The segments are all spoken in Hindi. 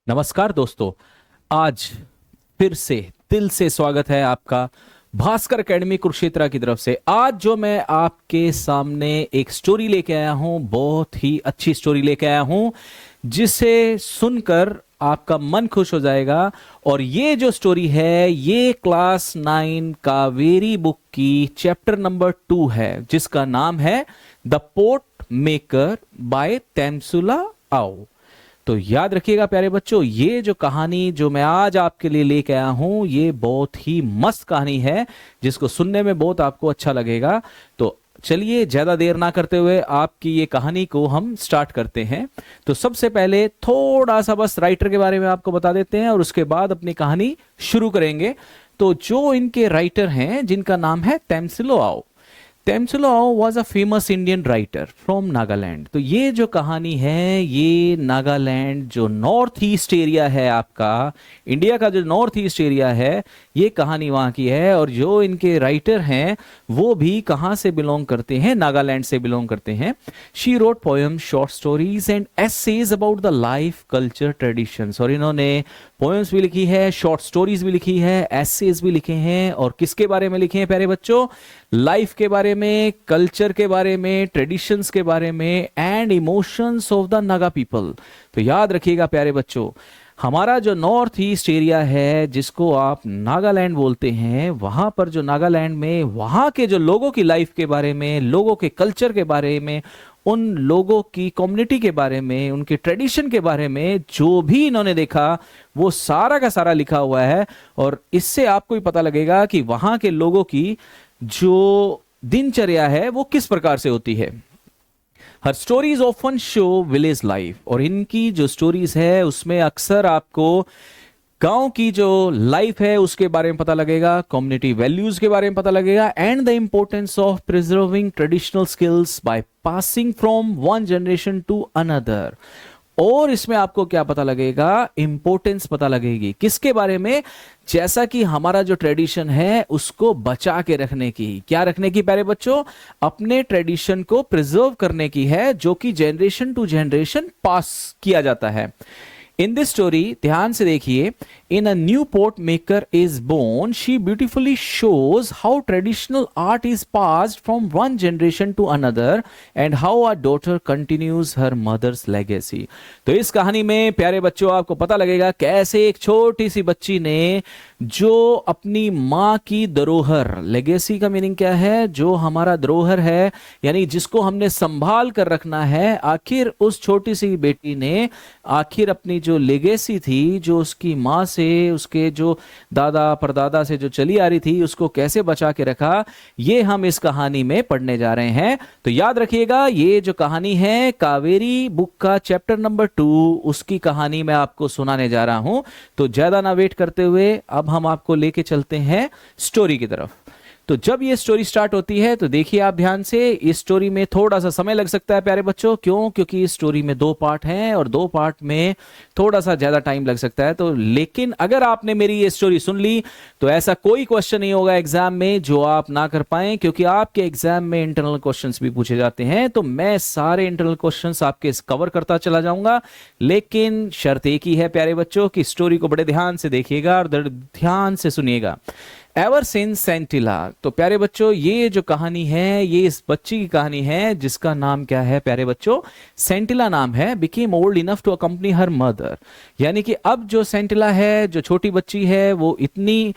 नमस्कार दोस्तों। आज फिर से दिल से स्वागत है आपका भास्कर एकेडमी कुरुक्षेत्र की तरफ से। आज जो मैं आपके सामने एक स्टोरी लेके आया हूं, बहुत ही अच्छी स्टोरी लेके आया हूं जिसे सुनकर आपका मन खुश हो जाएगा। और ये जो स्टोरी है ये क्लास 9 कावेरी बुक की चैप्टर नंबर 2 है, जिसका नाम है द पोट मेकर बाय तेंसुला आओ। तो याद रखिएगा प्यारे बच्चों, ये जो कहानी जो मैं आज आपके लिए लेके आया हूं ये बहुत ही मस्त कहानी है जिसको सुनने में बहुत आपको अच्छा लगेगा। तो चलिए ज्यादा देर ना करते हुए आपकी ये कहानी को हम स्टार्ट करते हैं। तो सबसे पहले थोड़ा सा बस राइटर के बारे में आपको बता देते हैं और उसके बाद अपनी कहानी शुरू करेंगे। तो जो इनके राइटर हैं जिनका नाम है तेंसुला आओ। तेंसुला आओ was a famous Indian writer from Nagaland. तो ये जो कहानी है ये नागालैंड जो नॉर्थ ईस्ट एरिया है, आपका इंडिया का जो नॉर्थ ईस्ट एरिया है, ये कहानी वहाँ की है। और जो इनके राइटर हैं वो भी कहाँ से बिलोंग करते हैं, नागालैंड से बिलोंग करते हैं। She wrote poem, short stories and essays about the life, culture, traditions. और इन्होंने पोएम्स भी लिखी है, शॉर्ट स्टोरीज भी लिखी है, एसेज भी लिखे हैं। और किसके बारे में लिखे हैं प्यारे बच्चों? लाइफ के बारे में, कल्चर के बारे में, ट्रेडिशंस के बारे में and emotions of the Naga people. तो याद रखिएगा प्यारे बच्चों, हमारा जो नॉर्थ ईस्ट एरिया है जिसको आप नागालैंड बोलते हैं, वहां पर जो नागालैंड में वहां के जो लोगों की लाइफ के बारे में, लोगों के कल्चर के बारे में, उन लोगों की कम्युनिटी के बारे में, उनके ट्रेडिशन के बारे में जो भी इन्होंने देखा वो सारा का सारा लिखा हुआ है। और इससे आपको भी पता लगेगा कि वहां के लोगों की जो दिनचर्या है वो किस प्रकार से होती है। Her stories often show village life. और इनकी जो स्टोरीज है उसमें अक्सर आपको गांव की जो लाइफ है उसके बारे में पता लगेगा, कम्युनिटी वैल्यूज के बारे में पता लगेगा and the importance of preserving traditional skills by passing from one generation to another. और इसमें आपको क्या पता लगेगा? इंपॉर्टेंस पता लगेगी किसके बारे में? जैसा कि हमारा जो ट्रेडिशन है उसको बचा के रखने की। क्या रखने की प्यारे बच्चों? अपने ट्रेडिशन को प्रिजर्व करने की है, जो कि जनरेशन टू जनरेशन पास किया जाता है। इन दिस स्टोरी, ध्यान से देखिए, in a new pot maker is born, she beautifully shows how traditional art is passed from one generation to another and how a daughter continues her mother's legacy. तो इस कहानी में प्यारे बच्चों आपको पता लगेगा कैसे एक छोटी सी बच्ची ने जो अपनी माँ की धरोहर, लेगेसी का मीनिंग क्या है? जो हमारा धरोहर है, यानी जिसको हमने संभाल कर रखना है। आखिर उस छोटी सी बेटी ने आखिर अपनी जो लेगेसी थी, जो उसकी माँ से, उसके जो दादा परदादा से जो चली आ रही थी, उसको कैसे बचा के रखा, ये हम इस कहानी में पढ़ने जा रहे हैं। तो याद रखिएगा, ये जो कहानी है कावेरी बुक का चैप्टर नंबर 2, उसकी कहानी मैं आपको सुनाने जा रहा हूं। तो ज्यादा ना वेट करते हुए अब हम आपको लेके चलते हैं स्टोरी की तरफ। तो जब ये स्टोरी स्टार्ट होती है तो देखिए आप ध्यान से, इस स्टोरी में थोड़ा सा समय लग सकता है प्यारे बच्चों। क्यों? क्योंकि इस स्टोरी में 2 पार्ट हैं और 2 पार्ट में थोड़ा सा ज्यादा टाइम लग सकता है। तो लेकिन अगर आपने मेरी ये स्टोरी सुन ली तो ऐसा कोई क्वेश्चन नहीं होगा एग्जाम में जो आप ना कर पाए, क्योंकि आपके एग्जाम में इंटरनल क्वेश्चंस भी पूछे जाते हैं। तो मैं सारे इंटरनल क्वेश्चंस आपके कवर करता चला जाऊंगा, लेकिन शर्त एक ही है प्यारे बच्चों कि स्टोरी को बड़े ध्यान से देखिएगा और ध्यान से सुनिएगा। Ever since Sentila. तो प्यारे बच्चों ये जो कहानी है ये इस बच्ची की कहानी है जिसका नाम क्या है प्यारे बच्चों? सेंटिला नाम है। Became old enough to accompany her mother. यानी कि अब जो सेंटिला है, जो छोटी बच्ची है, वो इतनी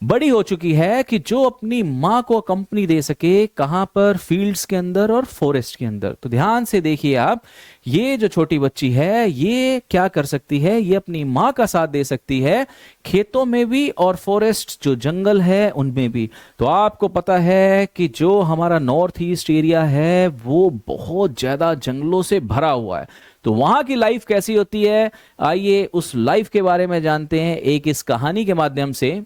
बड़ी हो चुकी है कि जो अपनी माँ को कंपनी दे सके। कहां पर? फील्ड्स के अंदर और फॉरेस्ट के अंदर। तो ध्यान से देखिए आप, ये जो छोटी बच्ची है ये क्या कर सकती है? ये अपनी माँ का साथ दे सकती है, खेतों में भी और फॉरेस्ट जो जंगल है उनमें भी। तो आपको पता है कि जो हमारा नॉर्थ ईस्ट एरिया है वो बहुत ज्यादा जंगलों से भरा हुआ है। तो वहां की लाइफ कैसी होती है, आइए उस लाइफ के बारे में जानते हैं एक इस कहानी के माध्यम से।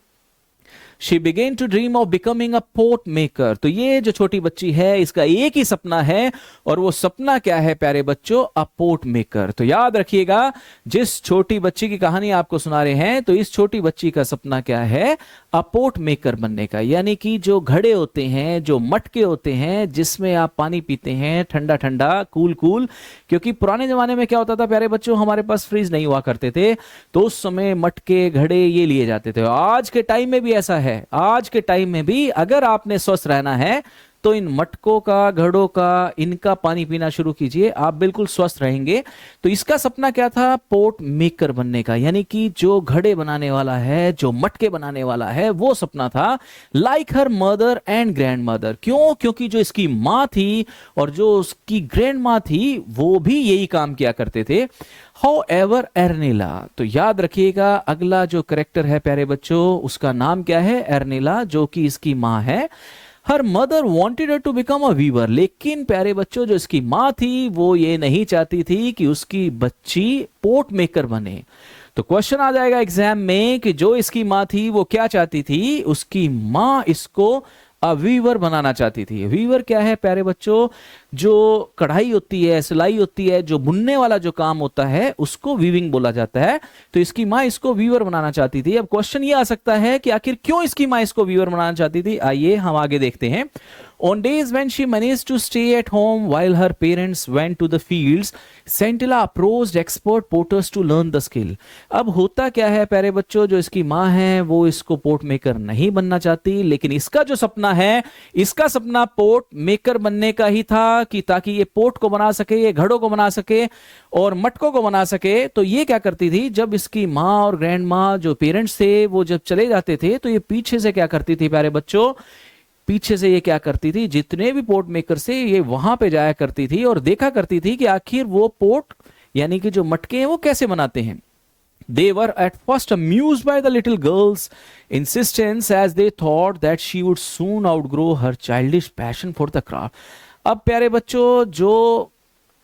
She began to dream of becoming a pot maker. तो ये जो छोटी बच्ची है इसका एक ही सपना है, और वो सपना क्या है प्यारे बच्चों? अ पोट मेकर। तो याद रखिएगा, जिस छोटी बच्ची की कहानी आपको सुना रहे हैं, तो इस छोटी बच्ची का सपना क्या है? अ पोट मेकर बनने का, यानी कि जो घड़े होते हैं, जो मटके होते हैं जिसमें आप पानी पीते हैं, ठंडा ठंडा, कूल कूल। क्योंकि पुराने जमाने में क्या होता था प्यारे बच्चों, हमारे पास फ्रिज नहीं हुआ करते थे, तो उस समय मटके घड़े ये लिए जाते थे। आज के टाइम में भी ऐसा है, आज के टाइम में भी अगर आपने स्वस्थ रहना है तो इन मटकों का, घड़ों का, इनका पानी पीना शुरू कीजिए, आप बिल्कुल स्वस्थ रहेंगे। तो इसका सपना क्या था? पोट मेकर बनने का, यानी कि जो घड़े बनाने वाला है, जो मटके बनाने वाला है, वो सपना था। Like her mother and grand mother. क्यों? क्योंकि जो इसकी माँ थी और जो उसकी ग्रैंड माँ थी, वो भी यही काम किया करते थे। However, एर्निला। तो याद रखिएगा, अगला जो करेक्टर है प्यारे बच्चों, उसका नाम क्या है? एर्निला, जो कि इसकी माँ है। Her mother wanted to become a weaver. लेकिन प्यारे बच्चों, जो इसकी माँ थी वो ये नहीं चाहती थी कि उसकी बच्ची पोट मेकर बने। तो क्वेश्चन आ जाएगा एग्जाम में कि जो इसकी माँ थी वो क्या चाहती थी? उसकी माँ इसको वीवर बनाना चाहती थी। वीवर क्या है प्यारे बच्चों? जो कढ़ाई होती है, सिलाई होती है, जो बुनने वाला जो काम होता है, उसको वीविंग बोला जाता है। तो इसकी माँ इसको वीवर बनाना चाहती थी। अब क्वेश्चन ये आ सकता है कि आखिर क्यों इसकी माँ इसको वीवर बनाना चाहती थी? आइए हम आगे देखते हैं। On days when she managed to stay at home while her parents went to the fields, Scintilla approached expert potters to learn the skill. अब होता क्या है प्यारे बच्चों, जो इसकी माँ है वो इसको पोट मेकर नहीं बनना चाहती, लेकिन इसका जो सपना है, इसका सपना पोट मेकर बनने का ही था, कि ताकि ये पोट को बना सके, ये घड़ों को बना सके और मटकों को बना सके। तो ये क्या करती थी, जब इसकी माँ और ग्रैंड माँ, जो पेरेंट्स थे, वो जब चले जाते थे, तो ये पीछे से क्या करती थी प्यारे बच्चों? पीछे से ये क्या करती थी? जितने भी पोट मेकर से, ये वहां पे जाया करती थी और देखा करती थी कि आखिर वो पोट, यानी कि जो मटके हैं, वो कैसे बनाते हैं। They were at first amused by the little girl's insistence, as they thought that she would soon outgrow her childish passion for the craft. अब प्यारे बच्चों, जो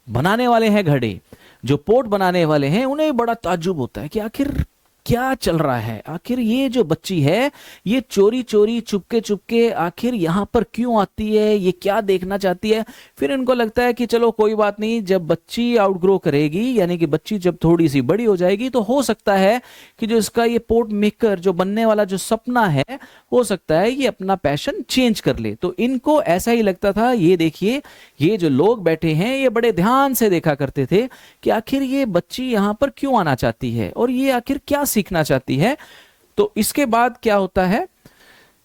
बनाने वाले हैं घड़े, जो पोट बनाने वाले हैं, उन्हें बड़ा ताज्जुब होता है कि आखिर क्या चल रहा है, आखिर ये जो बच्ची है ये चोरी चोरी, चुपके चुपके आखिर यहाँ पर क्यों आती है, ये क्या देखना चाहती है। फिर इनको लगता है कि चलो कोई बात नहीं, जब बच्ची आउटग्रो करेगी, यानी कि बच्ची जब थोड़ी सी बड़ी हो जाएगी, तो हो सकता है कि जो इसका ये पोट मेकर जो बनने वाला जो सपना है, हो सकता है ये अपना पैशन चेंज कर ले। तो इनको ऐसा ही लगता था। ये देखिए, ये जो लोग बैठे हैं, ये बड़े ध्यान से देखा करते थे कि आखिर ये बच्ची यहाँ पर क्यों आना चाहती है और ये आखिर क्या सीखना चाहती है। तो इसके बाद क्या होता है?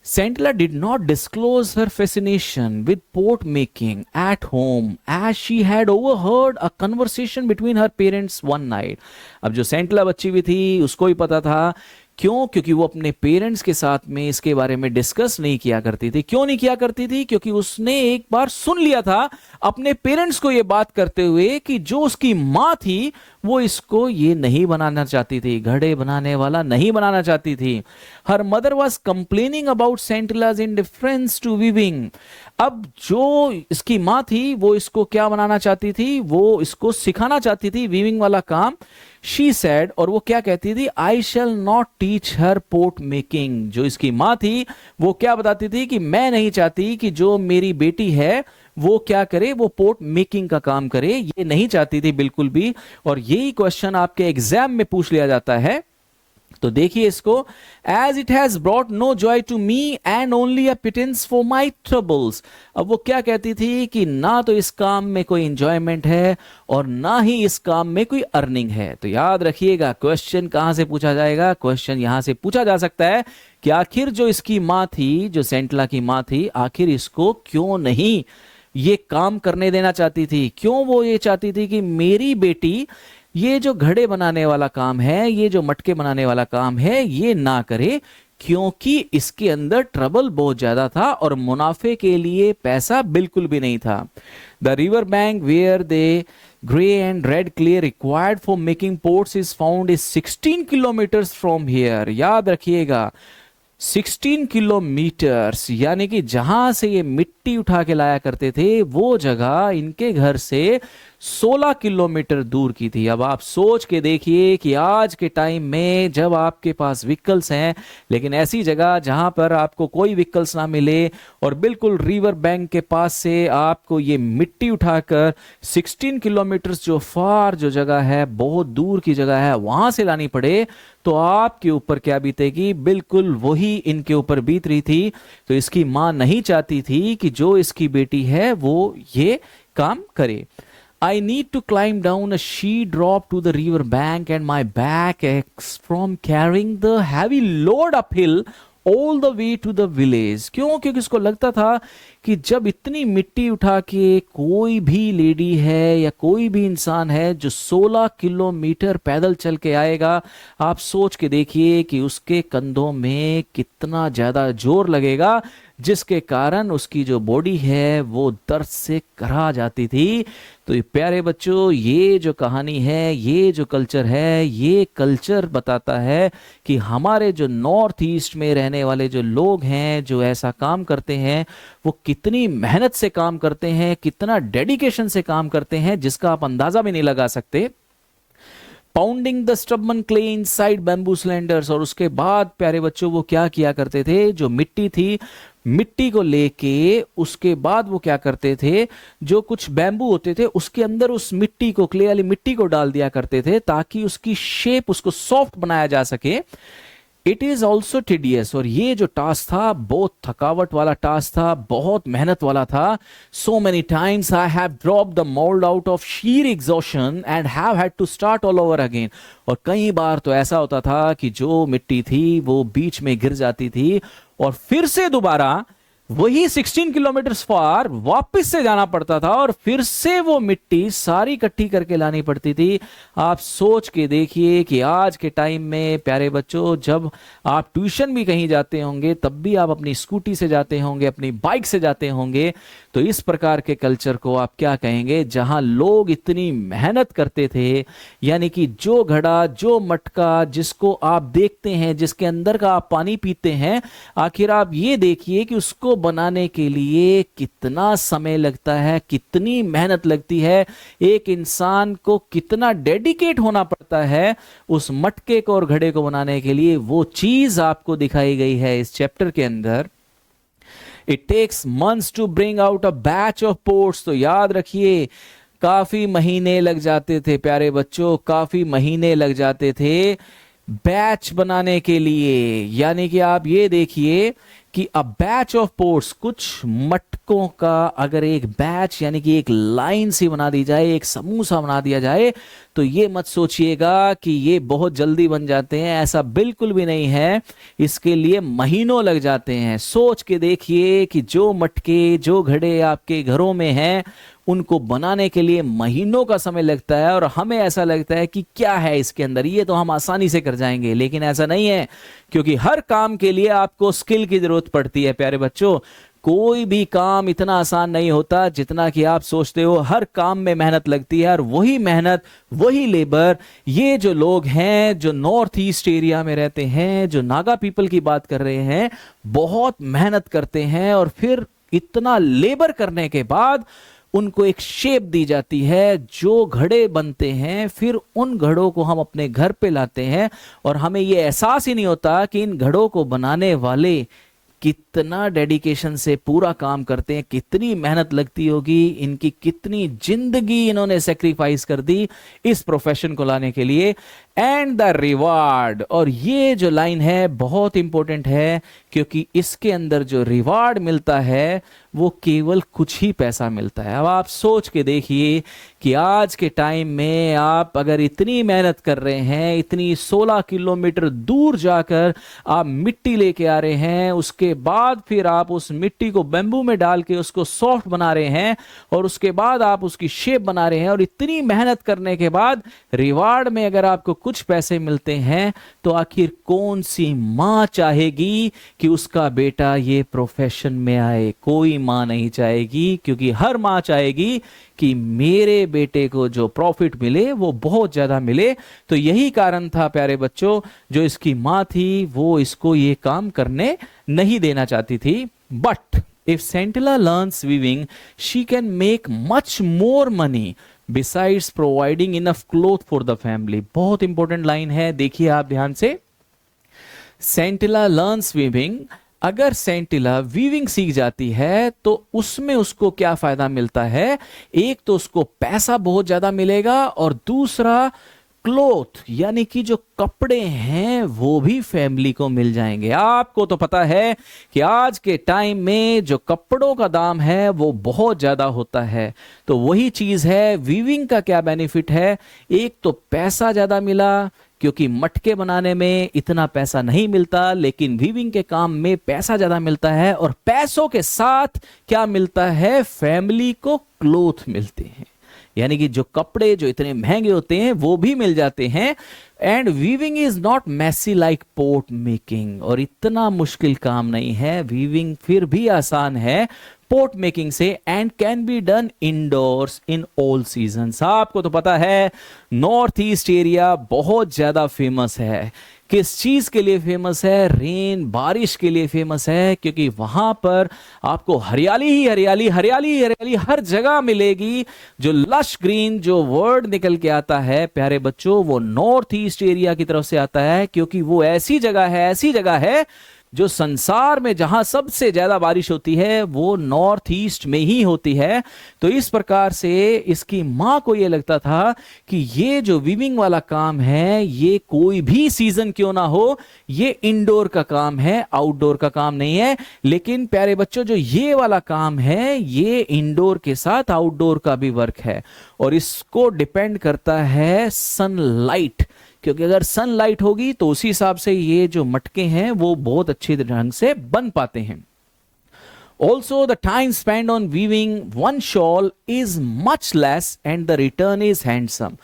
Scintilla did not disclose her fascination with pot making at home, as she had overheard a conversation between her parents one night. अब जो Scintilla बच्ची भी थी, उसको ही पता था। क्यों? क्योंकि वो अपने पेरेंट्स के साथ में इसके बारे में डिस्कस नहीं किया करती थी। क्यों नहीं किया करती थी? क्योंकि उसने एक बार सुन लिया था अपने पेरेंट्स को ये बात करते हुए कि जो उसकी माँ थी वो इसको ये नहीं बनाना चाहती थी, घड़े बनाने वाला नहीं बनाना चाहती थी। Her mother was complaining about Sentila's indifference to weaving. अब जो इसकी माँ थी वो इसको क्या बनाना चाहती थी? वो इसको सिखाना चाहती थी वीविंग वाला काम। शी सेड, और वो क्या कहती थी? I shall not teach her pot making. जो इसकी माँ थी वो क्या बताती थी कि मैं नहीं चाहती कि जो मेरी बेटी है वो क्या करे, वो पोट मेकिंग का काम करे, ये नहीं चाहती थी बिल्कुल भी। और यही क्वेश्चन आपके एग्जाम में पूछ लिया जाता है। तो देखिए इसको, as it has brought no joy to me and only a pittance for my troubles. अब वो क्या कहती थी कि ना तो इस काम में कोई इंजॉयमेंट है और ना ही इस काम में कोई अर्निंग है। तो याद रखिएगा, क्वेश्चन कहां से पूछा जाएगा? क्वेश्चन यहां से पूछा जा सकता है कि आखिर जो इसकी माँ थी, जो सेंटिला की माँ थी, आखिर इसको क्यों नहीं ये काम करने देना चाहती थी? क्यों वो ये चाहती थी कि मेरी बेटी ये जो घड़े बनाने वाला काम है, ये जो मटके बनाने वाला काम है, ये ना करे? क्योंकि इसके अंदर ट्रबल बहुत ज्यादा था और मुनाफे के लिए पैसा बिल्कुल भी नहीं था। The river bank where the grey and red clay required for making pots is found is 16 kilometres from here. याद रखिएगा, 16 किलोमीटर्स, यानी कि जहां से ये मिट्टी उठा के लाया करते थे, वो जगह इनके घर से 16 किलोमीटर दूर की थी। अब आप सोच के देखिए कि आज के टाइम में जब आपके पास व्हीकल्स हैं, लेकिन ऐसी जगह जहां पर आपको कोई व्हीकल्स ना मिले और बिल्कुल रिवर बैंक के पास से आपको ये मिट्टी उठाकर 16 किलोमीटर जो फार जो जगह है, बहुत दूर की जगह है, वहां से लानी पड़े, तो आपके ऊपर क्या बीतेगी? बिल्कुल वही इनके ऊपर बीत रही थी। तो इसकी मां नहीं चाहती थी कि जो इसकी बेटी है वो ये काम करे। I need to climb down a sheer drop to the river bank and my back aches from carrying the heavy load uphill all the way to the village। क्यों? क्योंकि उसको लगता था कि जब इतनी मिट्टी उठा के कोई भी लेडी है या कोई भी इंसान है जो 16 किलोमीटर पैदल चल के आएगा, आप सोच के देखिए कि उसके कंधों में कितना ज्यादा जोर लगेगा, जिसके कारण उसकी जो बॉडी है वो दर्द से करा जाती थी। तो ये प्यारे बच्चों, ये जो कहानी है, ये जो कल्चर है, ये कल्चर बताता है कि हमारे जो नॉर्थ ईस्ट में रहने वाले जो लोग हैं, जो ऐसा काम करते हैं, वो कितनी मेहनत से काम करते हैं, कितना डेडिकेशन से काम करते हैं, जिसका आप अंदाजा भी नहीं लगा सकते। Pounding the stubborn clay inside bamboo cylinders. और उसके बाद प्यारे बच्चों वो क्या किया करते थे? जो मिट्टी थी, मिट्टी को लेके उसके बाद वो क्या करते थे? जो कुछ बैम्बू होते थे उसके अंदर उस मिट्टी को, क्ले वाली मिट्टी को डाल दिया करते थे ताकि उसकी शेप, उसको सॉफ्ट बनाया जा सके। It is also tedious. और ये जो टास्क था बहुत थकावट वाला टास्क था, बहुत मेहनत वाला था। So many times I have drop the mould out of sheer exhaustion and have had to start all over again. और कई बार तो ऐसा होता था कि जो मिट्टी थी वो बीच में गिर जाती थी और फिर से दोबारा वही 16 किलोमीटर फार वापस से जाना पड़ता था और फिर से वो मिट्टी सारी इकट्ठी करके लानी पड़ती थी। आप सोच के देखिए कि आज के टाइम में प्यारे बच्चों, जब आप ट्यूशन भी कहीं जाते होंगे तब भी आप अपनी स्कूटी से जाते होंगे, अपनी बाइक से जाते होंगे। तो इस प्रकार के कल्चर को आप क्या कहेंगे? जहां लोग इतनी मेहनत करते थे, यानी कि जो घड़ा, जो मटका जिसको आप देखते हैं, जिसके अंदर का आप पानी पीते हैं, आखिर आप ये देखिए कि उसको बनाने के लिए कितना समय लगता है, कितनी मेहनत लगती है, एक इंसान को कितना डेडिकेट होना पड़ता है उस मटके को और घड़े को बनाने के लिए। वो चीज आपको दिखाई गई है इस चैप्टर के अंदर। It takes months to bring out a batch of pots. तो याद रखिए, काफी महीने लग जाते थे प्यारे बच्चों, काफी महीने लग जाते थे बैच बनाने के लिए। यानी कि आप ये देखिए कि अ बैच ऑफ पोर्ट्स, कुछ मटकों का अगर एक बैच यानी कि एक लाइन सी बना दी जाए, एक समूह सा बना दिया जाए, तो ये मत सोचिएगा कि ये बहुत जल्दी बन जाते हैं, ऐसा बिल्कुल भी नहीं है। इसके लिए महीनों लग जाते हैं। सोच के देखिए कि जो मटके, जो घड़े आपके घरों में हैं, उनको बनाने के लिए महीनों का समय लगता है और हमें ऐसा लगता है कि क्या है इसके अंदर, ये तो हम आसानी से कर जाएंगे। लेकिन ऐसा नहीं है, क्योंकि हर काम के लिए आपको स्किल की जरूरत पड़ती है प्यारे बच्चों। कोई भी काम इतना आसान नहीं होता जितना कि आप सोचते हो। हर काम में मेहनत लगती है और वही मेहनत, वही लेबर, ये जो लोग हैं जो नॉर्थ ईस्ट एरिया में रहते हैं, जो नागा पीपल की बात कर रहे हैं, बहुत मेहनत करते हैं और फिर इतना लेबर करने के बाद उनको एक शेप दी जाती है, जो घड़े बनते हैं। फिर उन घड़ों को हम अपने घर पे लाते हैं और हमें ये एहसास ही नहीं होता कि इन घड़ों को बनाने वाले कितना डेडिकेशन से पूरा काम करते हैं, कितनी मेहनत लगती होगी, इनकी कितनी जिंदगी इन्होंने सेक्रीफाइस कर दी इस प्रोफेशन को लाने के लिए। एंड द रिवार्ड, और ये जो लाइन है बहुत इंपॉर्टेंट है, क्योंकि इसके अंदर जो रिवार्ड मिलता है वो केवल कुछ ही पैसा मिलता है। अब आप सोच के देखिए कि आज के टाइम में आप अगर इतनी मेहनत कर रहे हैं, इतनी 16 किलोमीटर दूर जाकर आप मिट्टी लेके आ रहे हैं, उसके बाद फिर आप उस मिट्टी को बैम्बू में डाल के उसको सॉफ्ट बना रहे हैं और उसके बाद आप उसकी शेप बना रहे हैं, और इतनी मेहनत करने के बाद रिवार्ड में अगर आपको कुछ पैसे मिलते हैं, तो आखिर कौन सी मां चाहेगी कि उसका बेटा ये प्रोफेशन में आए? कोई मां नहीं चाहेगी, क्योंकि हर मां चाहेगी कि मेरे बेटे को जो प्रॉफिट मिले वो बहुत ज्यादा मिले। तो यही कारण था प्यारे बच्चों, जो इसकी मां थी वो इसको ये काम करने नहीं देना चाहती थी। But if Sentila learns weaving she can make much more money. Besides providing enough cloth for the family. बहुत इंपॉर्टेंट लाइन है, देखिए आप ध्यान से। सेंटिला लर्न्स वीविंग, अगर सेंटिला वीविंग सीख जाती है तो उसमें उसको क्या फायदा मिलता है? एक तो उसको पैसा बहुत ज्यादा मिलेगा, और दूसरा क्लोथ यानी कि जो कपड़े हैं वो भी फैमिली को मिल जाएंगे। आपको तो पता है कि आज के टाइम में जो कपड़ों का दाम है वो बहुत ज्यादा होता है, तो वही चीज है, वीविंग का क्या बेनिफिट है? एक तो पैसा ज्यादा मिला, क्योंकि मटके बनाने में इतना पैसा नहीं मिलता, लेकिन वीविंग के काम में पैसा ज्यादा मिलता है, और पैसों के साथ क्या मिलता है? फैमिली को क्लोथ मिलते हैं, यानी कि जो कपड़े जो इतने महंगे होते हैं वो भी मिल जाते हैं। And weaving is not messy like pot making, और इतना मुश्किल काम नहीं है, वीविंग फिर भी आसान है पोर्ट मेकिंग से, and can be done indoors in all seasons. आपको तो पता है नॉर्थ ईस्ट एरिया बहुत ज्यादा फेमस है। किस चीज के लिए फेमस है? रेन, बारिश के लिए फेमस है, क्योंकि वहां पर आपको हरियाली ही हरियाली, हरियाली ही हरियाली हर जगह मिलेगी। जो लश ग्रीन जो वर्ड निकल के आता है प्यारे बच्चों, वो नॉर्थ ईस्ट एरिया की तरफ से आता है, क्योंकि वो ऐसी जगह है जो संसार में जहां सबसे ज्यादा बारिश होती है वो नॉर्थ ईस्ट में ही होती है। तो इस प्रकार से इसकी मां को यह लगता था कि ये जो वीविंग वाला काम है ये कोई भी सीजन क्यों ना हो, ये इंडोर का काम है, आउटडोर का काम नहीं है। लेकिन प्यारे बच्चों जो ये वाला काम है ये इंडोर के साथ आउटडोर का भी वर्क है, और इसको डिपेंड करता है सनलाइट, क्योंकि अगर सनलाइट होगी तो उसी हिसाब से ये जो मटके हैं वो बहुत अच्छे ढंग से बन पाते हैं। Also the time spend on weaving one shawl is much less and the return is handsome.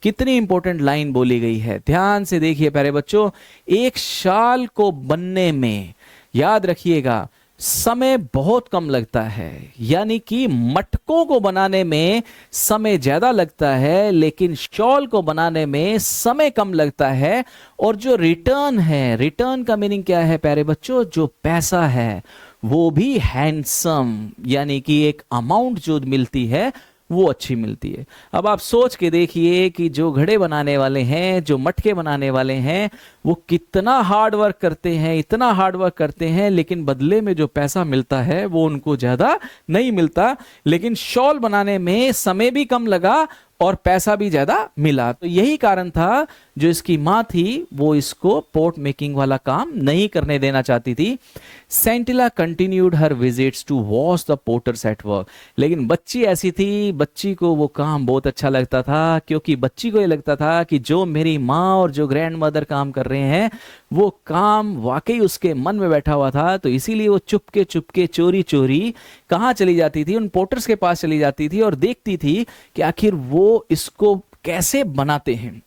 कितनी इंपॉर्टेंट लाइन बोली गई है, ध्यान से देखिए प्यारे बच्चों। एक शाल को बनने में याद रखिएगा समय बहुत कम लगता है, यानी कि मटकों को बनाने में समय ज्यादा लगता है, लेकिन शॉल को बनाने में समय कम लगता है। और जो रिटर्न है, रिटर्न का मीनिंग क्या है प्यारे बच्चों? जो पैसा है वो भी हैंडसम, यानी कि एक अमाउंट जो मिलती है वो अच्छी मिलती है। अब आप सोच के देखिए कि जो घड़े बनाने वाले हैं, जो मटके बनाने वाले हैं, वो कितना हार्ड वर्क करते हैं, इतना हार्ड वर्क करते हैं, लेकिन बदले में जो पैसा मिलता है वो उनको ज्यादा नहीं मिलता। लेकिन शॉल बनाने में समय भी कम लगा और पैसा भी ज्यादा मिला। तो यही कारण था जो इसकी मां थी वो इसको पोर्ट मेकिंग वाला काम नहीं करने देना चाहती थी। Sentila continued her visits to watch the potters at work. लेकिन बच्ची ऐसी थी, बच्ची को वो काम बहुत अच्छा लगता था, क्योंकि बच्ची को ये लगता था कि जो मेरी माँ और जो ग्रैंड मदर काम कर रहे हैं वो काम वाकई उसके मन में बैठा हुआ था। तो इसीलिए वो चुपके चुपके चोरी चोरी कहाँ चली जाती थी? उन पोर्टर्स के पास चली जाती थी और देखती थी कि आखिर वो इसको कैसे बनाते हैं।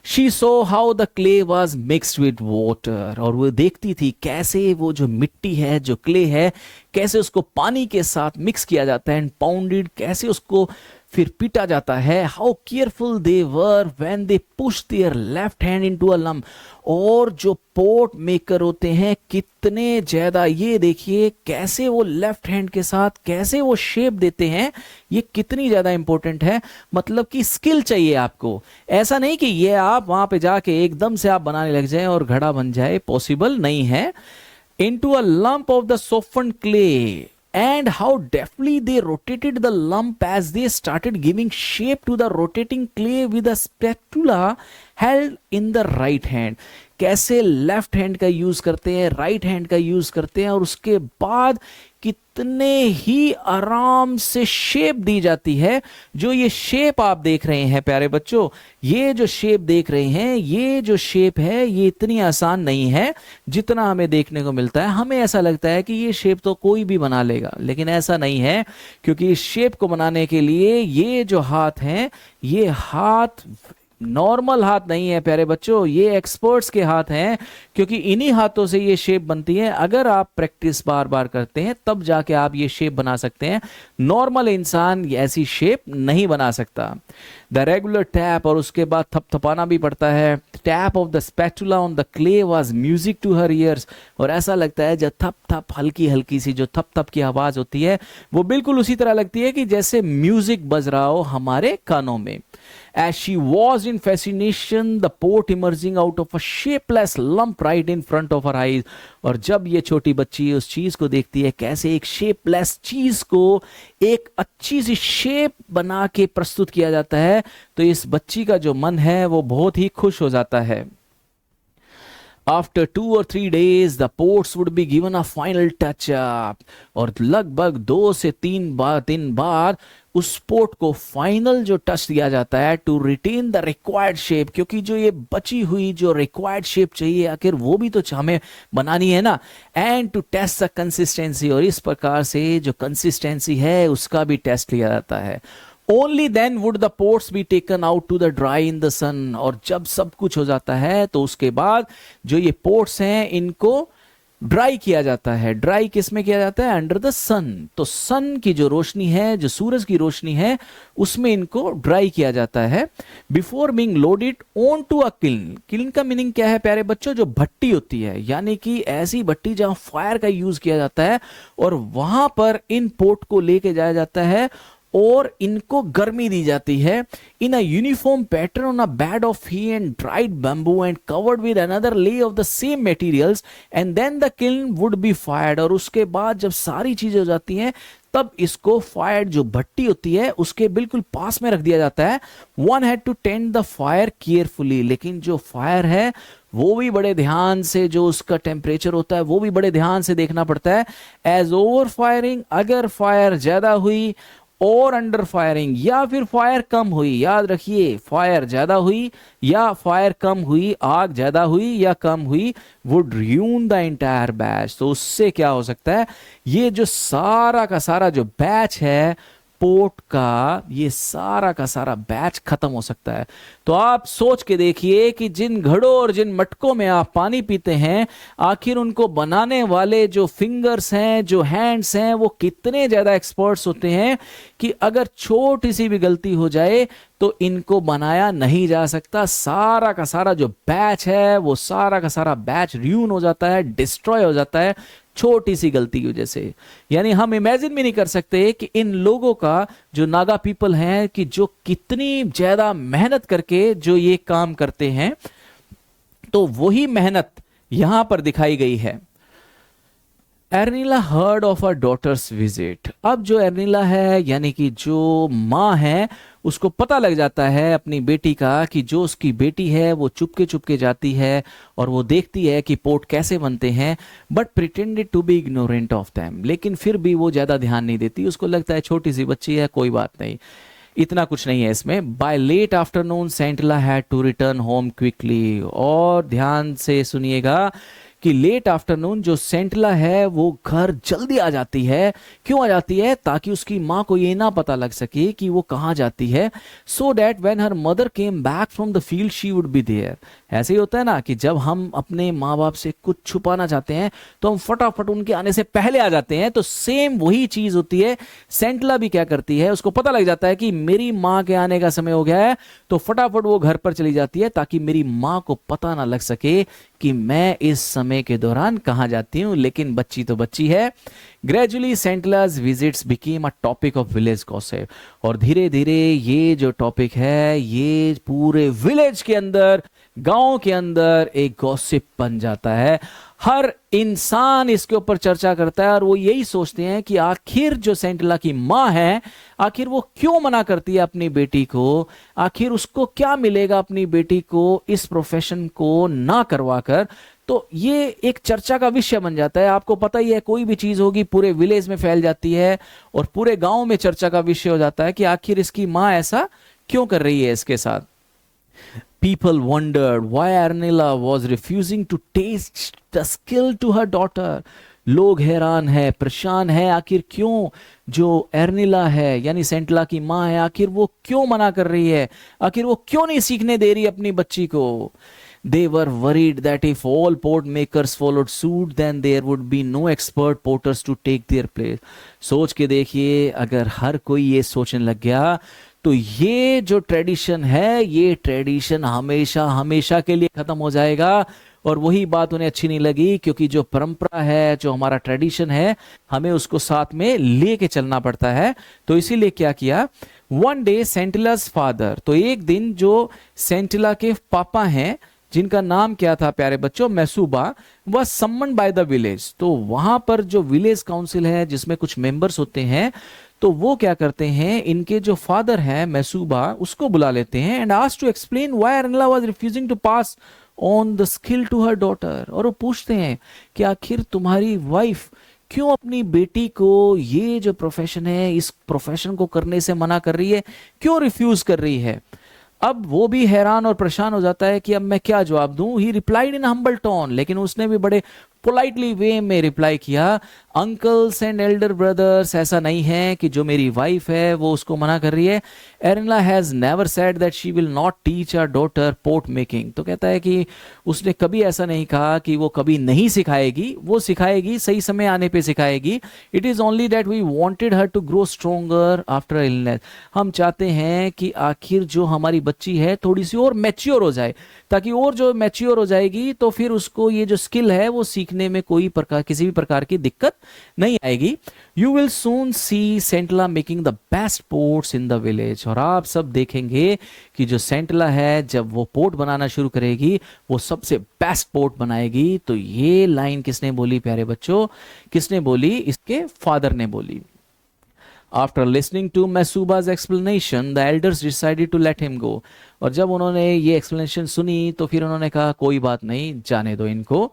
She saw how the clay was mixed with water, और वो देखती थी कैसे वो जो मिट्टी है, जो क्ले है, कैसे उसको पानी के साथ मिक्स किया जाता है, एंड पाउंडेड, कैसे उसको फिर पीटा जाता है। How careful they were when they push their left hand into a lump. और जो पोर्ट मेकर होते हैं कितने ज्यादा, ये देखिए कैसे वो लेफ्ट हैंड के साथ कैसे वो शेप देते हैं, ये कितनी ज्यादा इंपॉर्टेंट है। मतलब कि स्किल चाहिए आपको, ऐसा नहीं कि ये आप वहां पे जाके एकदम से आप बनाने लग जाएं और घड़ा बन जाए, पॉसिबल नहीं है। Into a lump of the softened clay, and how deftly they rotated the lump as they started giving shape to the rotating clay with a spatula held in the right hand। कैसे लेफ्ट हैंड का यूज करते हैं, राइट हैंड का यूज करते हैं, और उसके बाद कितने ही आराम से शेप दी जाती है। जो ये शेप आप देख रहे हैं प्यारे बच्चों, ये जो शेप देख रहे हैं, ये जो शेप है ये इतनी आसान नहीं है जितना हमें देखने को मिलता है। हमें ऐसा लगता है कि ये शेप तो कोई भी बना लेगा, लेकिन ऐसा नहीं है, क्योंकि इस शेप को बनाने के लिए ये जो हाथ हैं, ये हाथ नॉर्मल हाथ नहीं है प्यारे बच्चों, ये एक्सपर्ट्स के हाथ हैं, क्योंकि इन्हीं हाथों से ये शेप बनती है। अगर आप प्रैक्टिस बार बार करते हैं तब जाके आप ये शेप बना सकते हैं, नॉर्मल इंसान ऐसी शेप नहीं बना सकता। द रेगुलर टैप, और उसके बाद थपथपाना भी पड़ता है। Tap of the spatula on the clay was music to her ears, और ऐसा लगता है जब थप थप हल्की हल्की सी जो थप थप की आवाज होती है वो बिल्कुल उसी तरह लगती है कि जैसे म्यूजिक बज रहा हो हमारे कानों में। As she was in fascination, the port emerging out of a shapeless lump right in front of her eyes. और जब ये छोटी बच्ची उस चीज को देखती है, कैसे एक शेपलेस चीज को एक अच्छी सी शेप बना के प्रस्तुत किया जाता है, तो इस बच्ची का जो मन है वो बहुत ही खुश हो जाता है। After 2 or 3 days, the ports would be given a final touch up. और लगभग 2 से 3 बार उस पोर्ट को फाइनल जो टच दिया जाता है to retain the required shape, क्योंकि जो ये बची हुई जो रिक्वायर्ड शेप चाहिए आखिर वो भी तो हमें बनानी है ना। And to test the consistency, और इस प्रकार से जो कंसिस्टेंसी है उसका भी टेस्ट लिया जाता है। Only then would the ports be taken out to the dry in the sun. और जब सब कुछ हो जाता है तो उसके बाद जो ये पोर्ट्स हैं इनको ड्राई किया जाता है। ड्राई किस में किया जाता है? अंडर द सन। तो सन की जो रोशनी है, जो सूरज की रोशनी है, उसमें इनको ड्राई किया जाता है। Before being loaded on to a kiln. Kiln का मीनिंग क्या है प्यारे बच्चों? जो भट्टी होती है, यानी कि ऐसी भट्टी जहां फायर का यूज किया जाता है, और वहां पर इन पोर्ट को लेके जाया जाता है और इनको गर्मी दी जाती है। In a uniform pattern on a bed of hay and dried bamboo and covered with another layer of the same materials, and then the kiln would be fired. और उसके बाद जब सारी चीजें हो जाती हैं तब इसको फायर, जो भट्टी होती है उसके बिल्कुल पास में रख दिया जाता है। One had to tend the fire carefully. लेकिन जो फायर है वो भी बड़े ध्यान से, जो उसका टेम्परेचर होता है वो भी बड़े ध्यान से देखना पड़ता है। एज ओवर फायरिंग, अगर फायर ज्यादा हुई, और अंडर फायरिंग, या फिर फायर कम हुई। याद रखिए, फायर ज्यादा हुई या फायर कम हुई, आग ज्यादा हुई या कम हुई, would ruin the entire batch. तो उससे क्या हो सकता है? ये जो सारा का सारा जो बैच है पोर्ट का, ये सारा का सारा बैच खत्म हो सकता है। तो आप सोच के देखिए कि जिन घड़ों और जिन मटकों में आप पानी पीते हैं, आखिर उनको बनाने वाले जो फिंगर्स हैं, जो हैंड्स हैं, वो कितने ज्यादा एक्सपर्ट्स होते हैं कि अगर छोटी सी भी गलती हो जाए तो इनको बनाया नहीं जा सकता। सारा का सारा जो बैच है वो सारा का सारा बैच ruin हो जाता है, डिस्ट्रॉय हो जाता है छोटी सी गलती की वजह से। यानी हम इमेजिन भी नहीं कर सकते कि इन लोगों का, जो नागा पीपल हैं, कि जो कितनी ज्यादा मेहनत करके जो ये काम करते हैं, तो वही मेहनत यहां पर दिखाई गई है। Arenla heard of her daughter's visit. अब जो एर्निला है, यानी कि जो माँ है, उसको पता लग जाता है अपनी बेटी का कि जो उसकी बेटी है वो चुपके चुपके जाती है और वो देखती है कि पोर्ट कैसे बनते हैं, but pretended to be ignorant of them. लेकिन फिर भी वो ज्यादा ध्यान नहीं देती, उसको लगता है छोटी सी बच्ची है, कोई बात नहीं, इतना कुछ नहीं है इसमें। By late afternoon Sentila had to return home quickly. और ध्यान से सुनिएगा कि लेट आफ्टरनून जो सेंटला है वो घर जल्दी आ जाती है। क्यों आ जाती है? ताकि उसकी माँ को ये ना पता लग सके कि वो कहाँ जाती है। So that when her mother came back from the field she would be there. ऐसे ही होता है ना कि जब हम अपने माँ बाप से कुछ छुपाना चाहते हैं तो हम फटाफट उनके आने से पहले आ जाते हैं। तो सेम वही चीज होती है। सेंटला भी क्या करती है, उसको पता लग जाता है कि मेरी माँ के आने का समय हो गया है, तो फटाफट वो घर पर चली जाती है ताकि मेरी माँ को पता ना लग सके कि मैं इस समय के दौरान कहां जाती हूं। लेकिन बच्ची तो बच्ची है। Gradually Sentila's visits became a topic of village gossip. और धीरे धीरे ये जो टॉपिक है ये पूरे विलेज के अंदर, गांव के अंदर एक गॉसिप बन जाता है। हर इंसान इसके ऊपर चर्चा करता है और वो यही सोचते हैं कि आखिर जो सेंटला की माँ है, आखिर वो क्यों मना करती है अपनी बेटी को, आखिर उसको क्या मिलेगा अपनी बेटी को इस प्रोफेशन को ना करवाकर। तो ये एक चर्चा का विषय बन जाता है। आपको पता ही है, कोई भी चीज होगी पूरे विलेज में फैल जाती है और पूरे गांव में चर्चा का विषय हो जाता है कि आखिर इसकी माँ ऐसा क्यों कर रही है इसके साथ। People wondered why Arnilla was refusing to taste the skill to her daughter. लोग हैरान है, परेशान है, आखिर क्यों जो एर्निला है यानी सेंटला की माँ है, आखिर वो क्यों मना कर रही है, आखिर वो क्यों नहीं सीखने दे रही अपनी बच्ची को। They were worried that if all port makers followed suit, then there would be no expert porters to take their place. सोच के देखिए, अगर हर कोई ये सोचने लग गया तो ये जो ट्रेडिशन है, ये ट्रेडिशन हमेशा हमेशा के लिए खत्म हो जाएगा। और वही बात उन्हें अच्छी नहीं लगी, क्योंकि जो परंपरा है, जो हमारा ट्रेडिशन है, हमें उसको साथ में लेके चलना पड़ता है। तो इसीलिए क्या किया, वन डे सेंटिला's फादर, तो एक दिन जो सेंटिला के पापा हैं, जिनका नाम क्या था प्यारे बच्चों, मैसूबा, वह सम्मन बाय द विलेज। तो वहां पर जो विलेज काउंसिल है जिसमें कुछ मेंबर्स होते हैं, तो वो क्या करते हैं, इनके जो फादर हैं मैसूबा, उसको बुला लेते हैं and ask to explain why Arenla was refusing to pass on the skill to her daughter. और वो पूछते हैं कि आखिर तुम्हारी वाइफ क्यों अपनी बेटी को ये जो प्रोफेशन है, इस प्रोफेशन को करने से मना कर रही है, क्यों रिफ्यूज कर रही है। अब वो भी हैरान और परेशान हो जाता है कि अब मैं क्या जवाब दूं। ही रिप्लाइड इन हम्बल टोन, लेकिन उसने भी बड़े पोलाइटली वे में रिप्लाई किया, अंकल्स एंड एल्डर ब्रदर्स, ऐसा नहीं है कि जो मेरी वाइफ है वो उसको मना कर रही है। Arenla has never said that she will not teach our daughter pot making. तो कहता है कि उसने कभी ऐसा नहीं कहा कि वो कभी नहीं सिखाएगी, वो सिखाएगी, सही समय आने पे सिखाएगी। It is only that we wanted her to grow stronger after illness. हम चाहते हैं कि आखिर जो हमारी बच्ची है थोड़ी सी और मैच्योर हो जाए, ताकि और जो मैच्योर हो जाएगी तो फिर उसको ये जो स्किल है वो सीखने में कोई प्रकार, किसी भी प्रकार की दिक्कत नहीं आएगी। You will soon see Sentila making the best pots in the village. और आप सब देखेंगे कि जो सेंटला है जब वो पोर्ट बनाना शुरू करेगी, वो सबसे बेस्ट पोर्ट बनाएगी। तो ये लाइन किसने बोली प्यारे बच्चों, किसने बोली, इसके फादर ने बोली। After listening to Masuba's explanation, the elders decided to let him go. और जब उन्होंने ये explanation सुनी तो फिर उन्होंने कहा कोई बात नहीं, जाने दो इनको।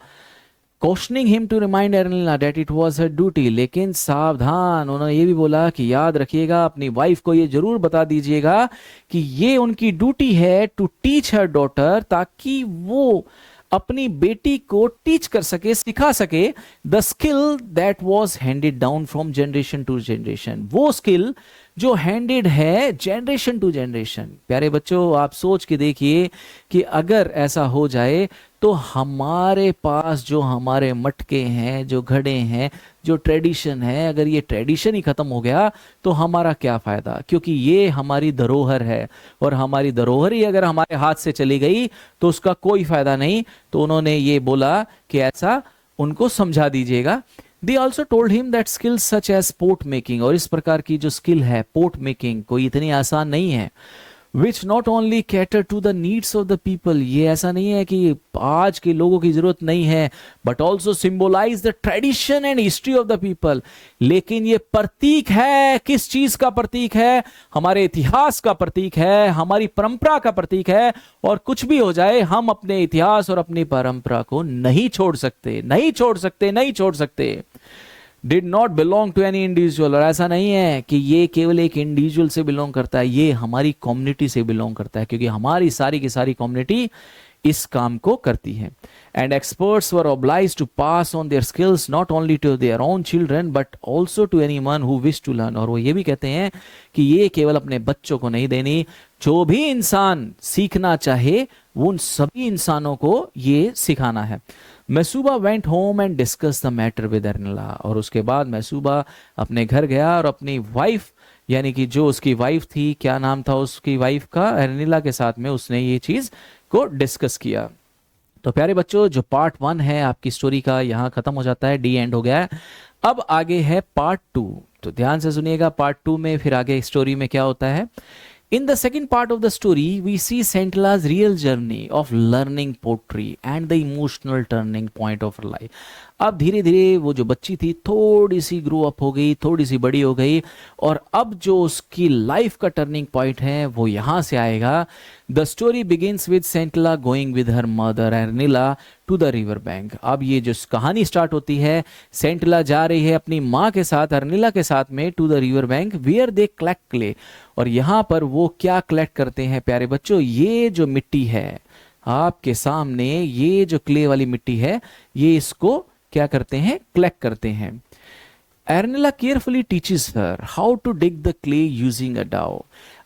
Cautioning him to remind Ernila that it was her duty, लेकिन सावधान, उन्होंने ये भी बोला कि याद रखिएगा, अपनी वाइफ को ये जरूर बता दीजिएगा कि ये उनकी ड्यूटी है टू टीच हर डॉटर, ताकि वो अपनी बेटी को टीच कर सके, सिखा सके, the skill that was handed down from generation to generation. वो स्किल जो हैंडेड है जनरेशन टू जनरेशन। प्यारे बच्चों, आप सोच के देखिए कि अगर ऐसा हो जाए तो हमारे पास जो हमारे मटके हैं, जो घड़े हैं, जो ट्रेडिशन है, अगर ये ट्रेडिशन ही खत्म हो गया तो हमारा क्या फायदा, क्योंकि ये हमारी धरोहर है और हमारी धरोहर ही अगर हमारे हाथ से चली गई तो उसका कोई फायदा नहीं। तो उन्होंने ये बोला कि ऐसा उनको समझा दीजिएगा। They also told him that skills such as port making, और इस प्रकार की जो स्किल है पोर्ट मेकिंग, कोई इतनी आसान नहीं है। which not only cater to the needs of the people, ये ऐसा नहीं है कि आज के लोगों की जरूरत नहीं है, but also symbolize the tradition and history of the people, लेकिन ये प्रतीक है, किस चीज का प्रतीक है, हमारे इतिहास का प्रतीक है, हमारी परंपरा का प्रतीक है। और कुछ भी हो जाए, हम अपने इतिहास और अपनी परंपरा को नहीं छोड़ सकते, नहीं छोड़ सकते, नहीं छोड़ सकते। Did not belong to any individual, और ऐसा नहीं है कि ये केवल एक इंडिविजुअल से बिलोंग करता है, ये हमारी कम्युनिटी से बिलोंग करता है, क्योंकि हमारी सारी की सारी कम्युनिटी इस काम को करती है। And experts were obliged to pass on their skills not only to their own children but also to anyone who wish to learn. और वो ये भी कहते हैं कि ये केवल अपने बच्चों को नहीं देनी, जो भी इंसान सीखना चाहे उन सभी इंसानों को ये सिखाना है। Mesuba went home and discuss the matter with Arenla, और उसके बाद मैसूबा अपने घर गया और अपनी वाइफ, यानी कि जो उसकी वाइफ थी, क्या नाम था उसकी वाइफ का, अर्निला के साथ में उसने ये चीज को डिस्कस किया। तो प्यारे बच्चों, जो पार्ट 1 है आपकी स्टोरी का यहाँ खत्म हो जाता है, डी एंड हो गया है। अब आगे है पार्ट 2, तो ध्यान से सुनिएगा। पार्ट 2 में फिर आगे स्टोरी में क्या होता है। In the second part of the story, we see Sentila's real journey of learning poetry and the emotional turning point of her life. अब धीरे धीरे वो जो बच्ची थी थोड़ी सी ग्रो अप हो गई, थोड़ी सी बड़ी हो गई, और अब जो उसकी लाइफ का टर्निंग पॉइंट है वो यहाँ से आएगा। The story begins with Sentila going with her mother Arenla to the river bank. अब ये जो कहानी स्टार्ट होती है, सेंटिला जा रही है अपनी माँ के साथ, अर्निला के साथ में, to the river bank where they collect clay. और यहाँ पर वो क्या कलेक्ट करते हैं प्यारे बच्चों, ये जो मिट्टी है आपके सामने, ये जो क्ले वाली मिट्टी है, ये इसको क्या करते हैं, कलेक्ट करते हैं। Arenla carefully teaches her how to dig the clay using a dao.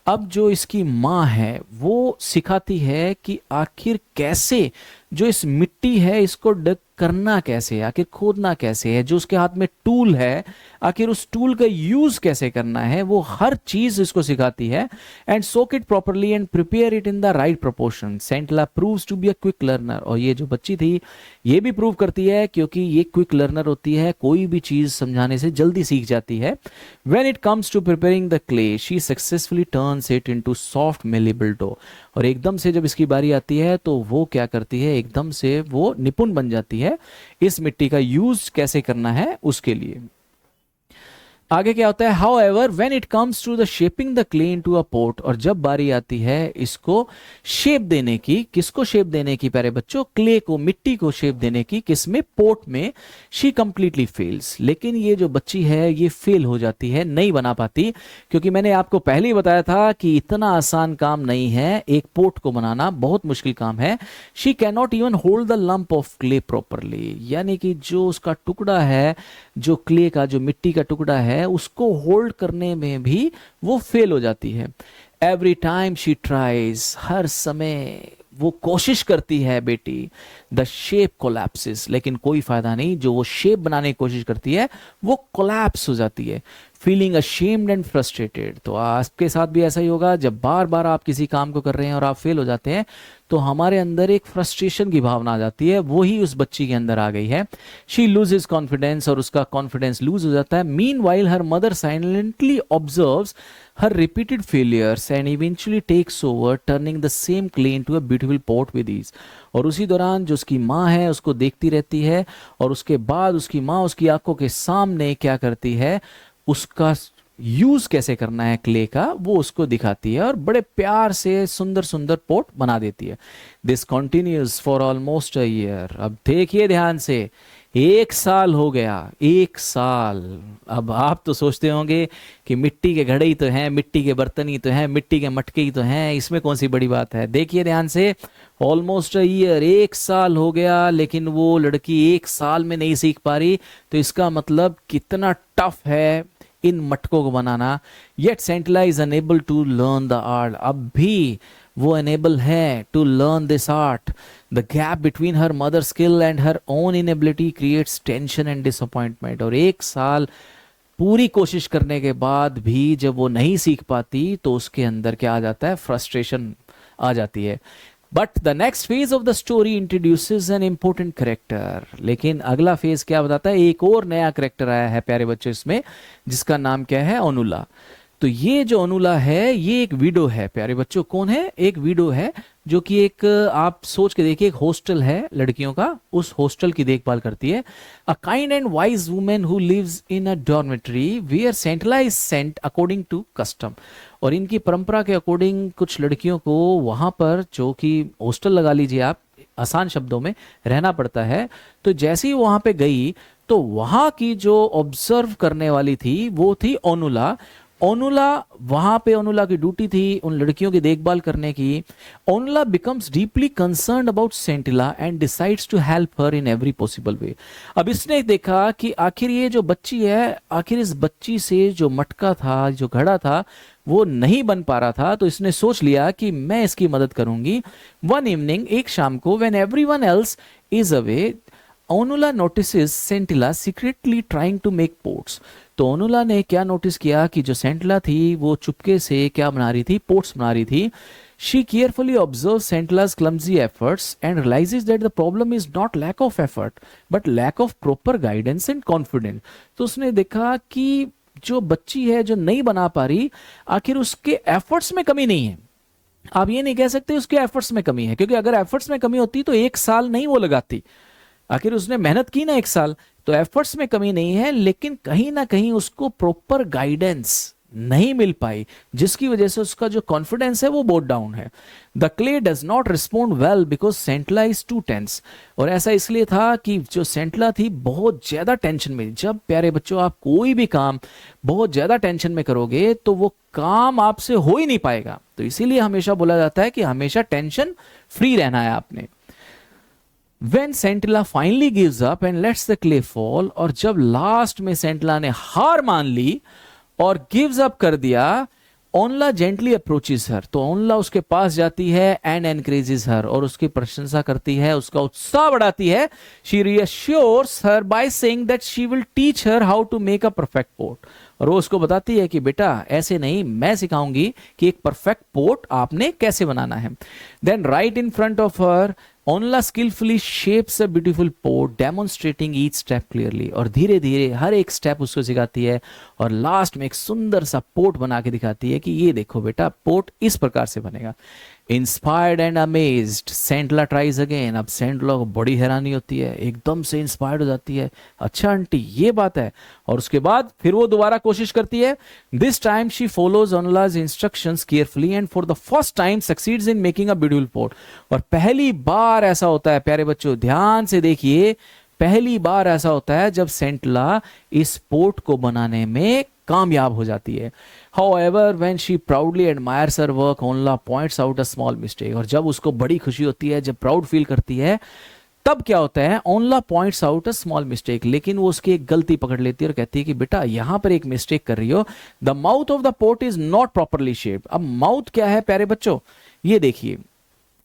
अब जो इसकी माँ है वो सिखाती है कि आखिर कैसे जो इस मिट्टी है इसको डग करना कैसे है, आखिर खोदना कैसे है, जो उसके हाथ में टूल है आखिर उस टूल का यूज कैसे करना है, वो हर चीज इसको सिखाती है। And soak it properly and prepare it in the right proportion. Sentila proves to be a quick learner. और ये जो बच्ची थी ये भी प्रूव करती है क्योंकि ये क्विक लर्नर होती है, कोई भी चीज समझाने से जल्दी सीख जाती है। When it comes to preparing the clay she successfully turns it into soft malleable dough. और एकदम से जब इसकी बारी आती है तो वो क्या करती है, एकदम से वो निपुण बन जाती है इस मिट्टी का यूज कैसे करना है उसके लिए। आगे क्या होता है, however when it comes to the shaping the clay into a pot. और जब बारी आती है इसको शेप देने की, किसको शेप देने की प्यारे बच्चों, क्ले को, मिट्टी को शेप देने की, किसमें, पोट में, शी कंप्लीटली फेल्स। लेकिन ये जो बच्ची है ये फेल हो जाती है, नहीं बना पाती, क्योंकि मैंने आपको पहले ही बताया था कि इतना आसान काम नहीं है एक पोट को बनाना, बहुत मुश्किल काम है। She can not even hold the lump of clay properly. यानी कि जो उसका टुकड़ा है, जो क्ले का, जो मिट्टी का टुकड़ा है, उसको होल्ड करने में भी वो फेल हो जाती है। एवरी टाइम शी ट्राइज, हर समय वो कोशिश करती है बेटी, द शेप कोलैप्सिस, लेकिन कोई फायदा नहीं, जो वो शेप बनाने की कोशिश करती है वो कोलैप्स हो जाती है। Feeling ashamed and frustrated. तो आपके साथ भी ऐसा ही होगा, जब बार बार आप किसी काम को कर रहे हैं और आप फेल हो जाते हैं तो हमारे अंदर एक फ्रस्ट्रेशन की भावना आ जाती है, वो ही उस बच्ची के अंदर आ गई है। शी लूजेस कॉन्फिडेंस, और उसका कॉन्फिडेंस लूज हो जाता है। Meanwhile her mother silently observes her repeated failures and eventually takes over, turning the same clay into a beautiful pot with ease. और उसी दौरान जो उसकी माँ है उसको देखती रहती है, और उसके बाद उसकी माँ उसकी आंखों के सामने क्या करती है, उसका यूज कैसे करना है क्ले का वो उसको दिखाती है, और बड़े प्यार से सुंदर सुंदर पोट बना देती है। This continues for almost a year. अब देखिए ध्यान से, 1 साल हो गया, 1 साल। अब आप तो सोचते होंगे कि मिट्टी के घड़े ही तो हैं, मिट्टी के बर्तन ही तो हैं, मिट्टी के मटके ही तो हैं, इसमें कौन सी बड़ी बात है। देखिए ध्यान से, ऑलमोस्ट अ ईयर, 1 साल हो गया, लेकिन वो लड़की 1 साल में नहीं सीख पा रही। तो इसका मतलब कितना टफ है इन मटकों को बनाना। Yet Sentila is unable to learn the art. अब भी वो अनेबल है to learn this art. The gap between her mother skill and her own inability creates tension and disappointment. और 1 साल पूरी कोशिश करने के बाद भी जब वो नहीं सीख पाती तो उसके अंदर क्या आ जाता है, फ्रस्ट्रेशन आ जाती है। But the next phase of the story introduces an important character. लेकिन अगला फेज क्या बताता है, एक और नया करेक्टर आया है प्यारे बच्चों इसमें, जिसका नाम क्या है, अनुला। तो ये जो अनुला है ये एक विडो है प्यारे बच्चों। कौन है, एक विडो है, जो कि एक, आप सोच के देखिए, एक हॉस्टल है लड़कियों का, उस हॉस्टल की देखभाल करती है। A kind and wise woman who lives in a dormitory where Sentila is sent according to custom. और इनकी परंपरा के अकॉर्डिंग कुछ लड़कियों को वहां पर, जो कि हॉस्टल लगा लीजिए आप, आसान शब्दों में रहना पड़ता है। तो जैसे ही वहां पे गई तो वहां की जो ऑब्जर्व करने वाली थी वो थी ओनुला। ओनुला, वहां पे ओनुला की ड्यूटी थी उन लड़कियों की देखभाल करने की। Onula becomes deeply concerned about Sentila and decides to help her in every possible way. अब इसने देखा कि आखिर ये जो बच्ची है, आखिर इस बच्ची से जो मटका था, जो घड़ा था, वो नहीं बन पा रहा था, तो इसने सोच लिया कि मैं इसकी मदद करूंगी। वन इवनिंग, एक शाम को, when everyone else is away, Onula notices Sentila secretly trying to make pots. तो ओनुला ने क्या नोटिस किया कि जो सेंटिला थी वो चुपके से क्या बना रही थी, पोट्स बना रही थी। She carefully observe Sentila's clumsy efforts and realizes that the problem is not lack of effort but lack of proper guidance and confidence। तो उसने देखा कि जो बच्ची है जो नहीं बना पा रही, आखिर उसके एफर्ट्स में कमी नहीं है। आप ये नहीं कह सकते उसके एफर्ट्स में कमी है, क्योंकि अगर एफर्ट्स में कमी होती तो 1 साल नहीं वो लगाती। आखिर उसने मेहनत की ना 1 साल, तो एफर्ट्स में कमी नहीं है, लेकिन कहीं ना कहीं उसको प्रॉपर गाइडेंस नहीं मिल पाई, जिसकी वजह से उसका जो कॉन्फिडेंस है वो बहुत डाउन है। The clay does not respond well because Sentila is too tense. और ऐसा इसलिए था कि जो सेंटला थी बहुत ज्यादा टेंशन में। जब प्यारे बच्चों आप कोई भी काम बहुत ज्यादा टेंशन में करोगे तो वो काम आपसे हो ही नहीं पाएगा। तो इसीलिए हमेशा बोला जाता है कि हमेशा टेंशन फ्री रहना है आपने। When Sentila finally gives up and lets the clay fall, और जब लास्ट में सेंटिला ने हार मान ली और गिव्स अप कर दिया, ओनला जेंटली अप्रोचेस हर, तो ओनला उसके पास जाती है एंड एनकरेजेस हर, और उसकी प्रशंसा करती है, उसका उत्साह बढ़ाती है. She reassures her by saying that she will teach her how to make a perfect pot, और वो उसको बताती है कि बेटा ऐसे नहीं, मैं सिखाऊंगी कि एक परफेक्ट पोर्ट आपने कैसे बनाना है. Then right in front of her Onula skilfully shapes a beautiful pot demonstrating each step clearly, और धीरे धीरे हर एक स्टेप उसको सिखाती है, और लास्ट में एक सुंदर सा पोर्ट बना के दिखाती है कि ये देखो बेटा पोर्ट इस प्रकार से बनेगा. Inspired and amazed सेंटला tries again. अब सेंटला को बड़ी हैरानी होती है, एकदम से इंस्पायर्ड हो जाती है, अच्छा आंटी ये बात है, और उसके बाद फिर वो दोबारा कोशिश करती है. This time she follows Onula's instructions carefully and for the first time succeeds in making a beautiful pot. और पहली बार ऐसा होता है, प्यारे बच्चों ध्यान से देखिए, पहली बार ऐसा होता है जब सेंटला इस पोर्ट को बनाने में कामयाब हो जाती है. However, when she proudly admires her work, Onla points out a small mistake. और जब उसको बड़ी खुशी होती है, जब प्राउड फील करती है, तब क्या होता है, Onula points out a small mistake, लेकिन वो उसकी एक गलती पकड़ लेती है और कहती है कि बेटा यहां पर एक मिस्टेक कर रही हो. The mouth of the port is not properly shaped. अब माउथ क्या है प्यारे बच्चों, ये देखिए,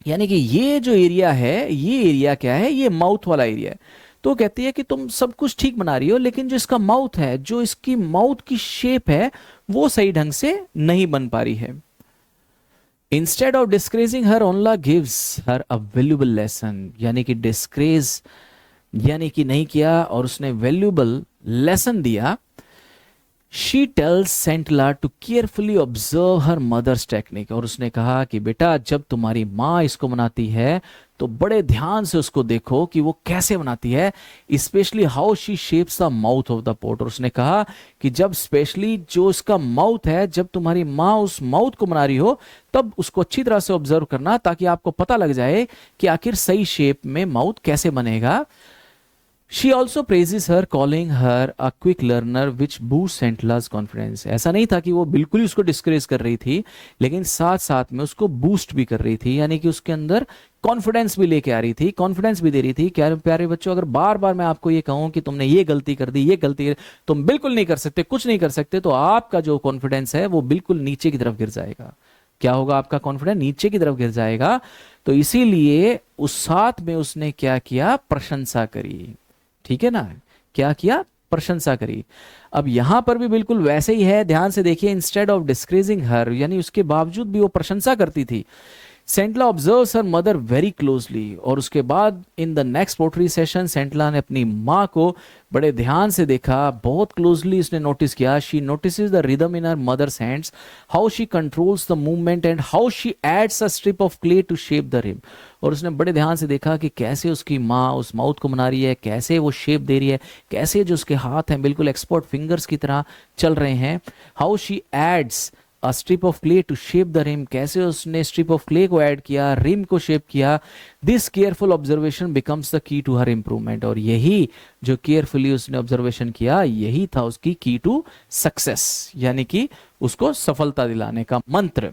यानी कि ये जो एरिया है, ये एरिया क्या है, ये माउथ वाला एरिया है. तो कहती है कि तुम सब कुछ ठीक बना रही हो, लेकिन जो इसका माउथ है, जो इसकी माउथ की शेप है, वो सही ढंग से नहीं बन पा रही है. Instead of discouraging her Onula gives her a valuable lesson, यानी कि डिस्क्रेज यानी कि नहीं किया, और उसने वैल्यूएबल लेसन दिया. She tells Sentila to carefully observe her mother's technique, और उसने कहा कि बेटा जब तुम्हारी माँ इसको बनाती है तो बड़े ध्यान से उसको देखो कि वो कैसे बनाती है, specially how she shapes the mouth of the port. और उसने कहा कि जब स्पेशली जो इसका माउथ है, जब तुम्हारी माँ उस माउथ को बना रही हो, तब उसको अच्छी तरह से ऑब्जर्व करना, ताकि आपको पता लग जाए कि आखिर सही शेप में माउथ कैसे बनेगा. She also praises her, calling her a quick learner, which boosts Sentila's confidence. ऐसा नहीं था कि वो बिल्कुल ही उसको डिस्करेज कर रही थी, लेकिन साथ साथ में उसको बूस्ट भी कर रही थी, यानी कि उसके अंदर कॉन्फिडेंस भी लेके आ रही थी, कॉन्फिडेंस भी दे रही थी. क्या प्यारे बच्चों, अगर बार बार मैं आपको ये कहूं कि तुमने ये गलती कर दी, ये गलती तुम बिल्कुल नहीं कर सकते, कुछ नहीं कर सकते, तो आपका जो कॉन्फिडेंस है वो बिल्कुल नीचे की तरफ गिर जाएगा. क्या होगा, आपका कॉन्फिडेंस नीचे की तरफ गिर जाएगा. तो इसीलिए उस साथ में उसने क्या किया, प्रशंसा करी. ठीक है ना, क्या किया, प्रशंसा करी. अब यहां पर भी बिल्कुल वैसे ही है, ध्यान से देखिए. इंस्टेड ऑफ डिस्क्रेजिंग हर, यानी उसके बावजूद भी वो प्रशंसा करती थी. Sentila observes her mother very closely, और उसके बाद in the next pottery session Sentila ने अपनी माँ को बड़े ध्यान से देखा, बहुत क्लोजली उसने नोटिस किया. She notices the rhythm in her mother's hands, how she controls the movement and how she adds a strip of clay to shape the rim. और उसने बड़े ध्यान से देखा कि कैसे उसकी माँ उस माउथ को बना रही है, कैसे वो शेप दे रही है, कैसे जो उसके हाथ हैं बिल्कुल एक्सपर्ट फिंगर्स की तरह चल रहे हैं. How she adds a strip of clay to shape the rim, कैसे उसने स्ट्रिप ऑफ क्ले को ऐड किया, रिम को शेप किया. This careful observation becomes the key to her improvement, और यही जो केयरफुली उसने ऑब्जर्वेशन किया, यही था उसकी की टू सक्सेस, यानी कि उसको सफलता दिलाने का मंत्र.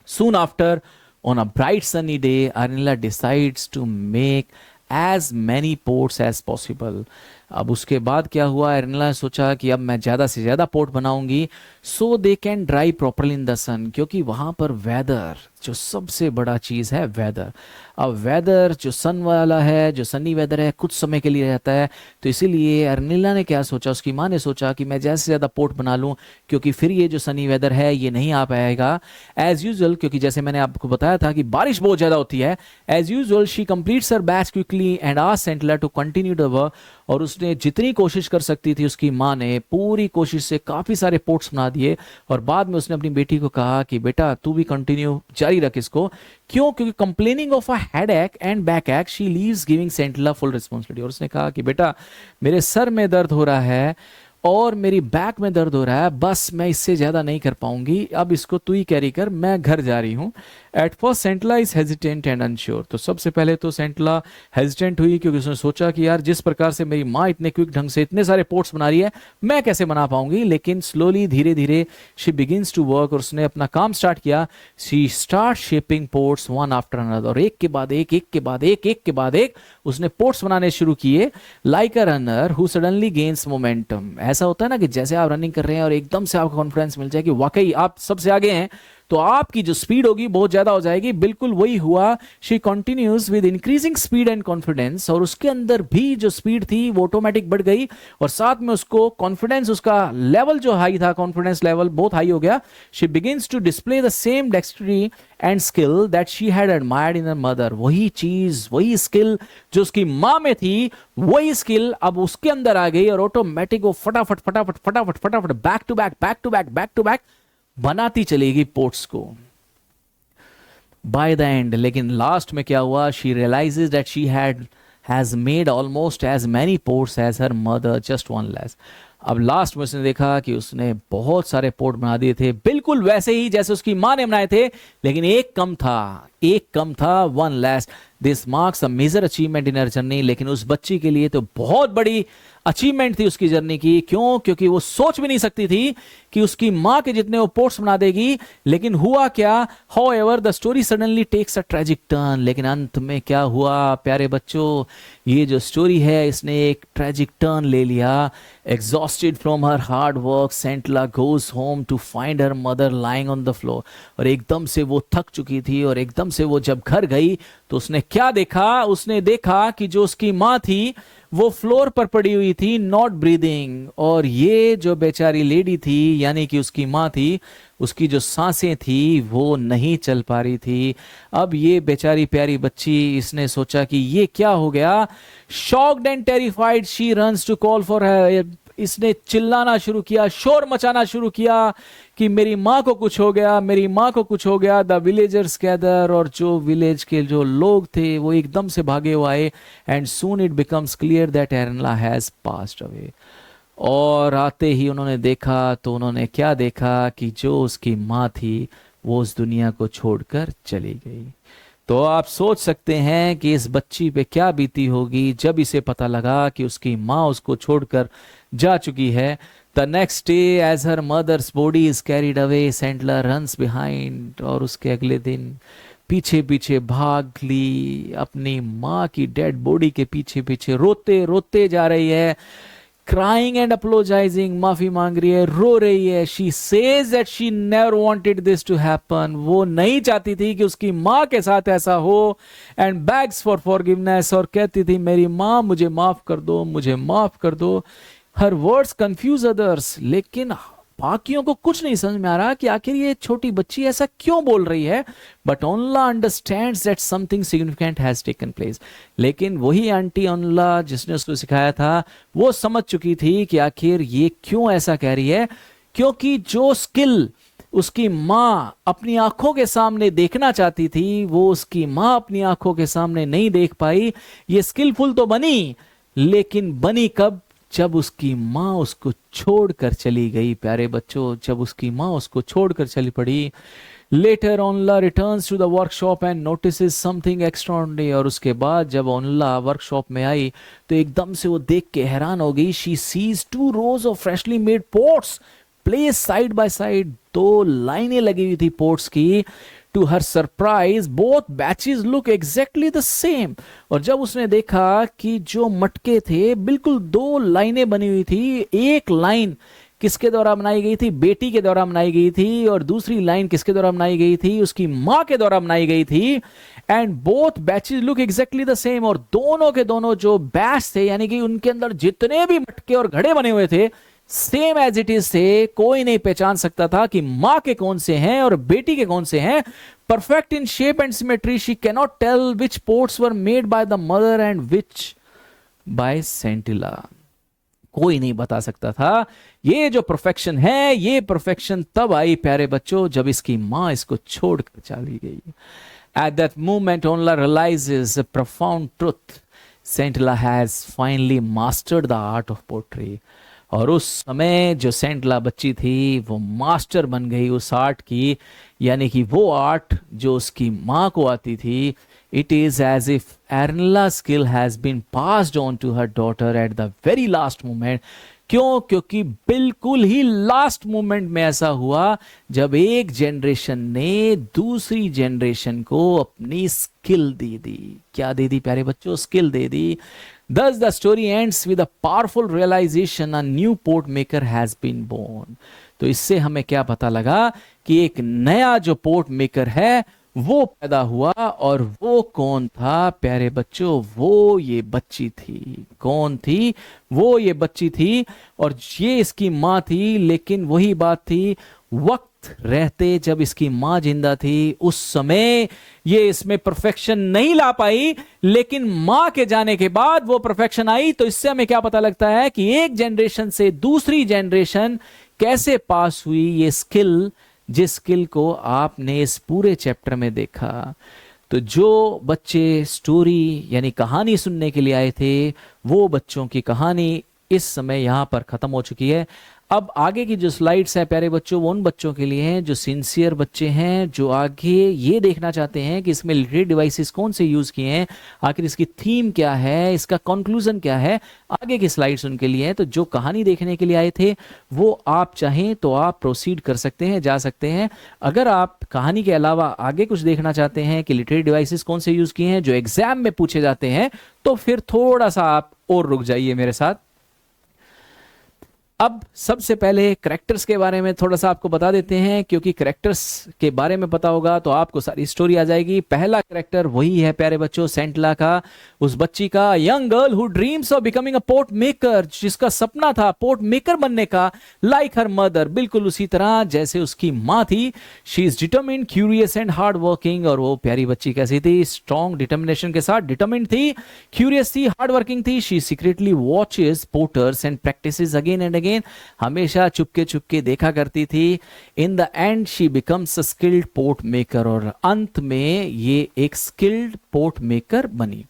Soon after on a bright sunny day, Arnila decides to make as many ports as possible. अब उसके बाद क्या हुआ, अर्निला ने सोचा कि अब मैं ज़्यादा से ज़्यादा पोर्ट बनाऊंगी, so they can dry properly in the sun, क्योंकि वहाँ पर वेदर जो सबसे बड़ा चीज़ है, वेदर. अब वेदर जो सन वाला है, जो सनी वेदर है, कुछ समय के लिए रहता है. तो इसीलिए अर्निला ने क्या सोचा, उसकी माँ ने सोचा कि मैं ज़्यादा से ज़्यादा पोर्ट बना लूँ, क्योंकि फिर ये जो सनी वेदर है ये नहीं आ पाएगा एज यूजुअल, क्योंकि जैसे मैंने आपको बताया था कि बारिश बहुत ज़्यादा होती है. As usual she completes her batch quickly and asked Sentila to continue the work. और उसने जितनी कोशिश कर सकती थी, उसकी माँ ने पूरी कोशिश से काफ़ी सारे पोर्ट्स बना दिए. और बाद में उसने अपनी बेटी को कहा कि बेटा तू भी कंटिन्यू जारी रख इसको. क्यों, क्योंकि complaining of a headache and backache she leaves giving Sentila full responsibility. और उसने कहा कि बेटा मेरे सर में दर्द हो रहा है और मेरी बैक में दर्द हो रहा है, बस मैं इससे ज़्यादा नहीं कर पाऊंगी, अब इसको तू ही कैरी कर, मैं घर जा रही हूँ। At first सेंटला is hesitant and unsure. तो सबसे पहले तो सेंटला हेजिटेंट हुई, क्योंकि उसने सोचा कि यार जिस प्रकार से मेरी माँ इतने क्विक ढंग से इतने सारे पोर्ट्स बना रही है, मैं कैसे बना पाऊंगी। लेकिन स्लोली, धीरे धीरे शी बिगिंस टू वर्क, और उसने अपना काम स्टार्ट किया। She start shaping ports one after another, और एक के बाद एक, एक के बाद एक, एक के बाद एक उसने पोर्ट्स बनाने शुरू किए। Like a runner who suddenly gains momentum. ऐसा होता है ना कि जैसे आप रनिंग कर रहे हैं और एकदम से आपको कॉन्फिडेंस मिल जाए कि वाकई आप सबसे आगे हैं, तो आपकी जो स्पीड होगी बहुत ज्यादा हो जाएगी। बिल्कुल वही हुआ। She continues with increasing speed and confidence, और उसके अंदर भी जो स्पीड थी वो ऑटोमेटिक बढ़ गई, और साथ में उसको कॉन्फिडेंस, उसका लेवल जो हाई था, कॉन्फिडेंस लेवल बहुत हाई हो गया। She begins to display the same dexterity and skill that she had admired in her mother. वही चीज, वही स्किल जो उसकी माँ में थी, वही स्किल अब उसके अंदर आ गई, और ऑटोमेटिक वो फटाफट फटाफट फटाफट फटाफट back to back back to back back to back बनाती चलेगी पोर्ट्स को बाय द एंड। लेकिन लास्ट में क्या हुआ, she realizes that she has made almost as many pots as her mother, just one less. अब लास्ट में उसने देखा कि उसने बहुत सारे पोर्ट बना दिए थे, बिल्कुल वैसे ही जैसे उसकी मां ने बनाए थे, लेकिन एक कम था, एक कम था, one less. This marks a major achievement in her journey. लेकिन उस बच्ची के लिए तो बहुत बड़ी अचीवमेंट थी उसकी जर्नी की। क्यों? क्योंकि वो सोच भी नहीं सकती थी कि उसकी मां के जितने वो पोर्ट्स बना देगी। लेकिन हुआ क्या, however the story suddenly takes a tragic turn. लेकिन अंत में क्या हुआ प्यारे बच्चों, ये जो स्टोरी है इसने एक ट्रेजिक टर्न ले लिया। Exhausted from her hard work, Sentila goes home to find her mother lying on the floor. और एकदम से वो थक चुकी थी, और एकदम से वो जब घर गई तो उसने क्या देखा, उसने देखा कि जो उसकी माँ थी वो फ्लोर पर पड़ी हुई थी, नॉट ब्रीदिंग। और ये जो बेचारी लेडी थी, यानी कि उसकी माँ थी, उसकी जो सांसें थी वो नहीं चल पा रही थी। अब ये बेचारी प्यारी बच्ची, इसने सोचा कि ये क्या हो गया। Shocked and terrified she runs to call for her. इसने चिल्लाना शुरू किया, शोर मचाना शुरू किया कि मेरी माँ को कुछ हो गया, मेरी माँ को कुछ हो गया। द विलेजर्स गैदर, और जो विलेज के जो लोग थे वो एकदम से भागे हुए आए। And soon it becomes clear that Arenla has passed away. और आते ही उन्होंने देखा, तो उन्होंने क्या देखा कि जो उसकी माँ थी वो उस दुनिया को छोड़कर चली गई। तो आप सोच सकते हैं कि इस बच्ची पे क्या बीती होगी जब इसे पता लगा कि उसकी माँ उसको छोड़कर जा चुकी है। The next day as her mother's body is carried away, Sentila runs behind. और उसके अगले दिन पीछे पीछे भाग ली, अपनी माँ की डेड बॉडी के पीछे पीछे रोते रोते जा रही है। क्राइंग एंड अपोलोजाइजिंग, माफी मांग रही है, रो रही है। She says that she never wanted this to happen. वो नहीं चाहती थी कि उसकी माँ के साथ ऐसा हो। एंड बैग्स फॉर फॉरगिवनेस, और कहती थी मेरी माँ मुझे माफ कर दो, मुझे माफ कर दो। हर वर्ड्स कंफ्यूज अदर्स, लेकिन बाकियों को कुछ नहीं समझ में आ रहा कि आखिर ये छोटी बच्ची ऐसा क्यों बोल रही है। But Onula understands that something significant has taken place. लेकिन वही आंटी ओनला जिसने उसको सिखाया था, वो समझ चुकी थी कि आखिर ये क्यों ऐसा कह रही है। क्योंकि जो स्किल उसकी माँ अपनी आंखों के सामने देखना चाहती थी, वो उसकी माँ अपनी आंखों के सामने नहीं देख पाई। ये स्किलफुल तो बनी, लेकिन बनी कब? जब उसकी माँ उसको छोड़कर चली गई। प्यारे बच्चों, जब उसकी माँ उसको छोड़कर चली पड़ी। Later Onula returns to the workshop and notices something extraordinary. और उसके बाद जब ओनला वर्कशॉप में आई तो एकदम से वो देख के हैरान हो गई। She sees 2 rows of freshly made pots placed side by side. 2 लाइनें लगी हुई थी पोर्ट्स की। To her surprise both batches look exactly the same. और जब उसने देखा कि जो मटके थे बिल्कुल 2 लाइनें बनी हुई थी। एक लाइन किसके द्वारा बनाई गई थी? बेटी के द्वारा बनाई गई थी। और दूसरी लाइन किसके द्वारा बनाई गई थी? उसकी माँ के द्वारा बनाई गई थी। And both batches look exactly the same. और दोनों के दोनों जो बैच थे, यानी कि उनके अंदर जितने भी मटके और घड़े बने हुए थे, सेम एज इट इज थे। कोई नहीं पहचान सकता था कि मां के कौन से हैं और बेटी के कौन से हैं। Perfect in shape and symmetry, she cannot tell which pots were made by the mother and which by Sentila. कोई नहीं बता सकता था। ये जो परफेक्शन है, ये परफेक्शन तब आई प्यारे बच्चों जब इसकी मां इसको छोड़कर चली गई। At that moment Onula realises a profound truth, Sentila has finally mastered the art of pottery. और उस समय जो सेंटला बच्ची थी वो मास्टर बन गई उस आर्ट की, यानी कि वो आर्ट जो उसकी माँ को आती थी. It is as if Arenla skill has been passed on to her daughter at the very last moment. क्यों? क्योंकि बिल्कुल ही लास्ट मोमेंट में ऐसा हुआ जब एक जनरेशन ने दूसरी जनरेशन को अपनी स्किल दे दी. क्या दे दी प्यारे बच्चों? Skill they the. Thus the story ends with a powerful realization, a new port maker has been born. तो इससे हमें क्या पता लगा कि एक नया जो पोर्ट मेकर है वो पैदा हुआ. और वो कौन था प्यारे बच्चों? वो ये बच्ची थी. कौन थी? वो ये बच्ची थी और ये इसकी माँ थी. लेकिन वही बात थी, वक्त रहते जब इसकी माँ जिंदा थी उस समय ये इसमें परफेक्शन नहीं ला पाई, लेकिन माँ के जाने के बाद वो परफेक्शन आई. तो इससे हमें क्या पता लगता है कि एक जनरेशन से दूसरी जनरेशन कैसे पास हुई ये स्किल, जिस स्किल को आपने इस पूरे चैप्टर में देखा. तो जो बच्चे स्टोरी यानी कहानी सुनने के लिए आए थे, वो बच्चों की कहानी इस समय यहां पर खत्म हो चुकी है. अब आगे की जो स्लाइड्स हैं प्यारे बच्चों, वो उन बच्चों के लिए हैं जो सिंसियर बच्चे हैं, जो आगे ये देखना चाहते हैं कि इसमें लिटरेट डिवाइसेस कौन से यूज किए हैं, आखिर इसकी थीम क्या है, इसका कंक्लूजन क्या है. आगे की स्लाइड्स उनके लिए हैं. तो जो कहानी देखने के लिए आए थे वो आप चाहें तो आप प्रोसीड कर सकते हैं, जा सकते हैं. अगर आप कहानी के अलावा आगे कुछ देखना चाहते हैं कि लिटरेट डिवाइसेस कौन से यूज किए हैं जो एग्जाम में पूछे जाते हैं, तो फिर थोड़ा सा आप और रुक जाइए मेरे साथ. अब सबसे पहले करेक्टर्स के बारे में थोड़ा सा आपको बता देते हैं, क्योंकि करेक्टर्स के बारे में पता होगा तो आपको सारी स्टोरी आ जाएगी. पहला करेक्टर वही है प्यारे बच्चों सेंटला का, उस बच्ची का. Young girl who dreams of becoming a port maker, जिसका सपना था पोर्ट मेकर बनने का, लाइक हर मदर, बिल्कुल उसी तरह जैसे उसकी माँ थी. She is determined, curious and hard working. और वो प्यारी बच्ची कैसी थी? स्ट्रॉन्ग डिटर्मिनेशन के साथ डिटरमिन्ड थी, क्यूरियस थी, हार्ड वर्किंग थी. She secretly watches potters and practises again and again. हमेशा चुपके चुपके देखा करती थी. In the end she becomes a skilled pot maker, और अंत में ये एक स्किल्ड पोर्ट मेकर बनी.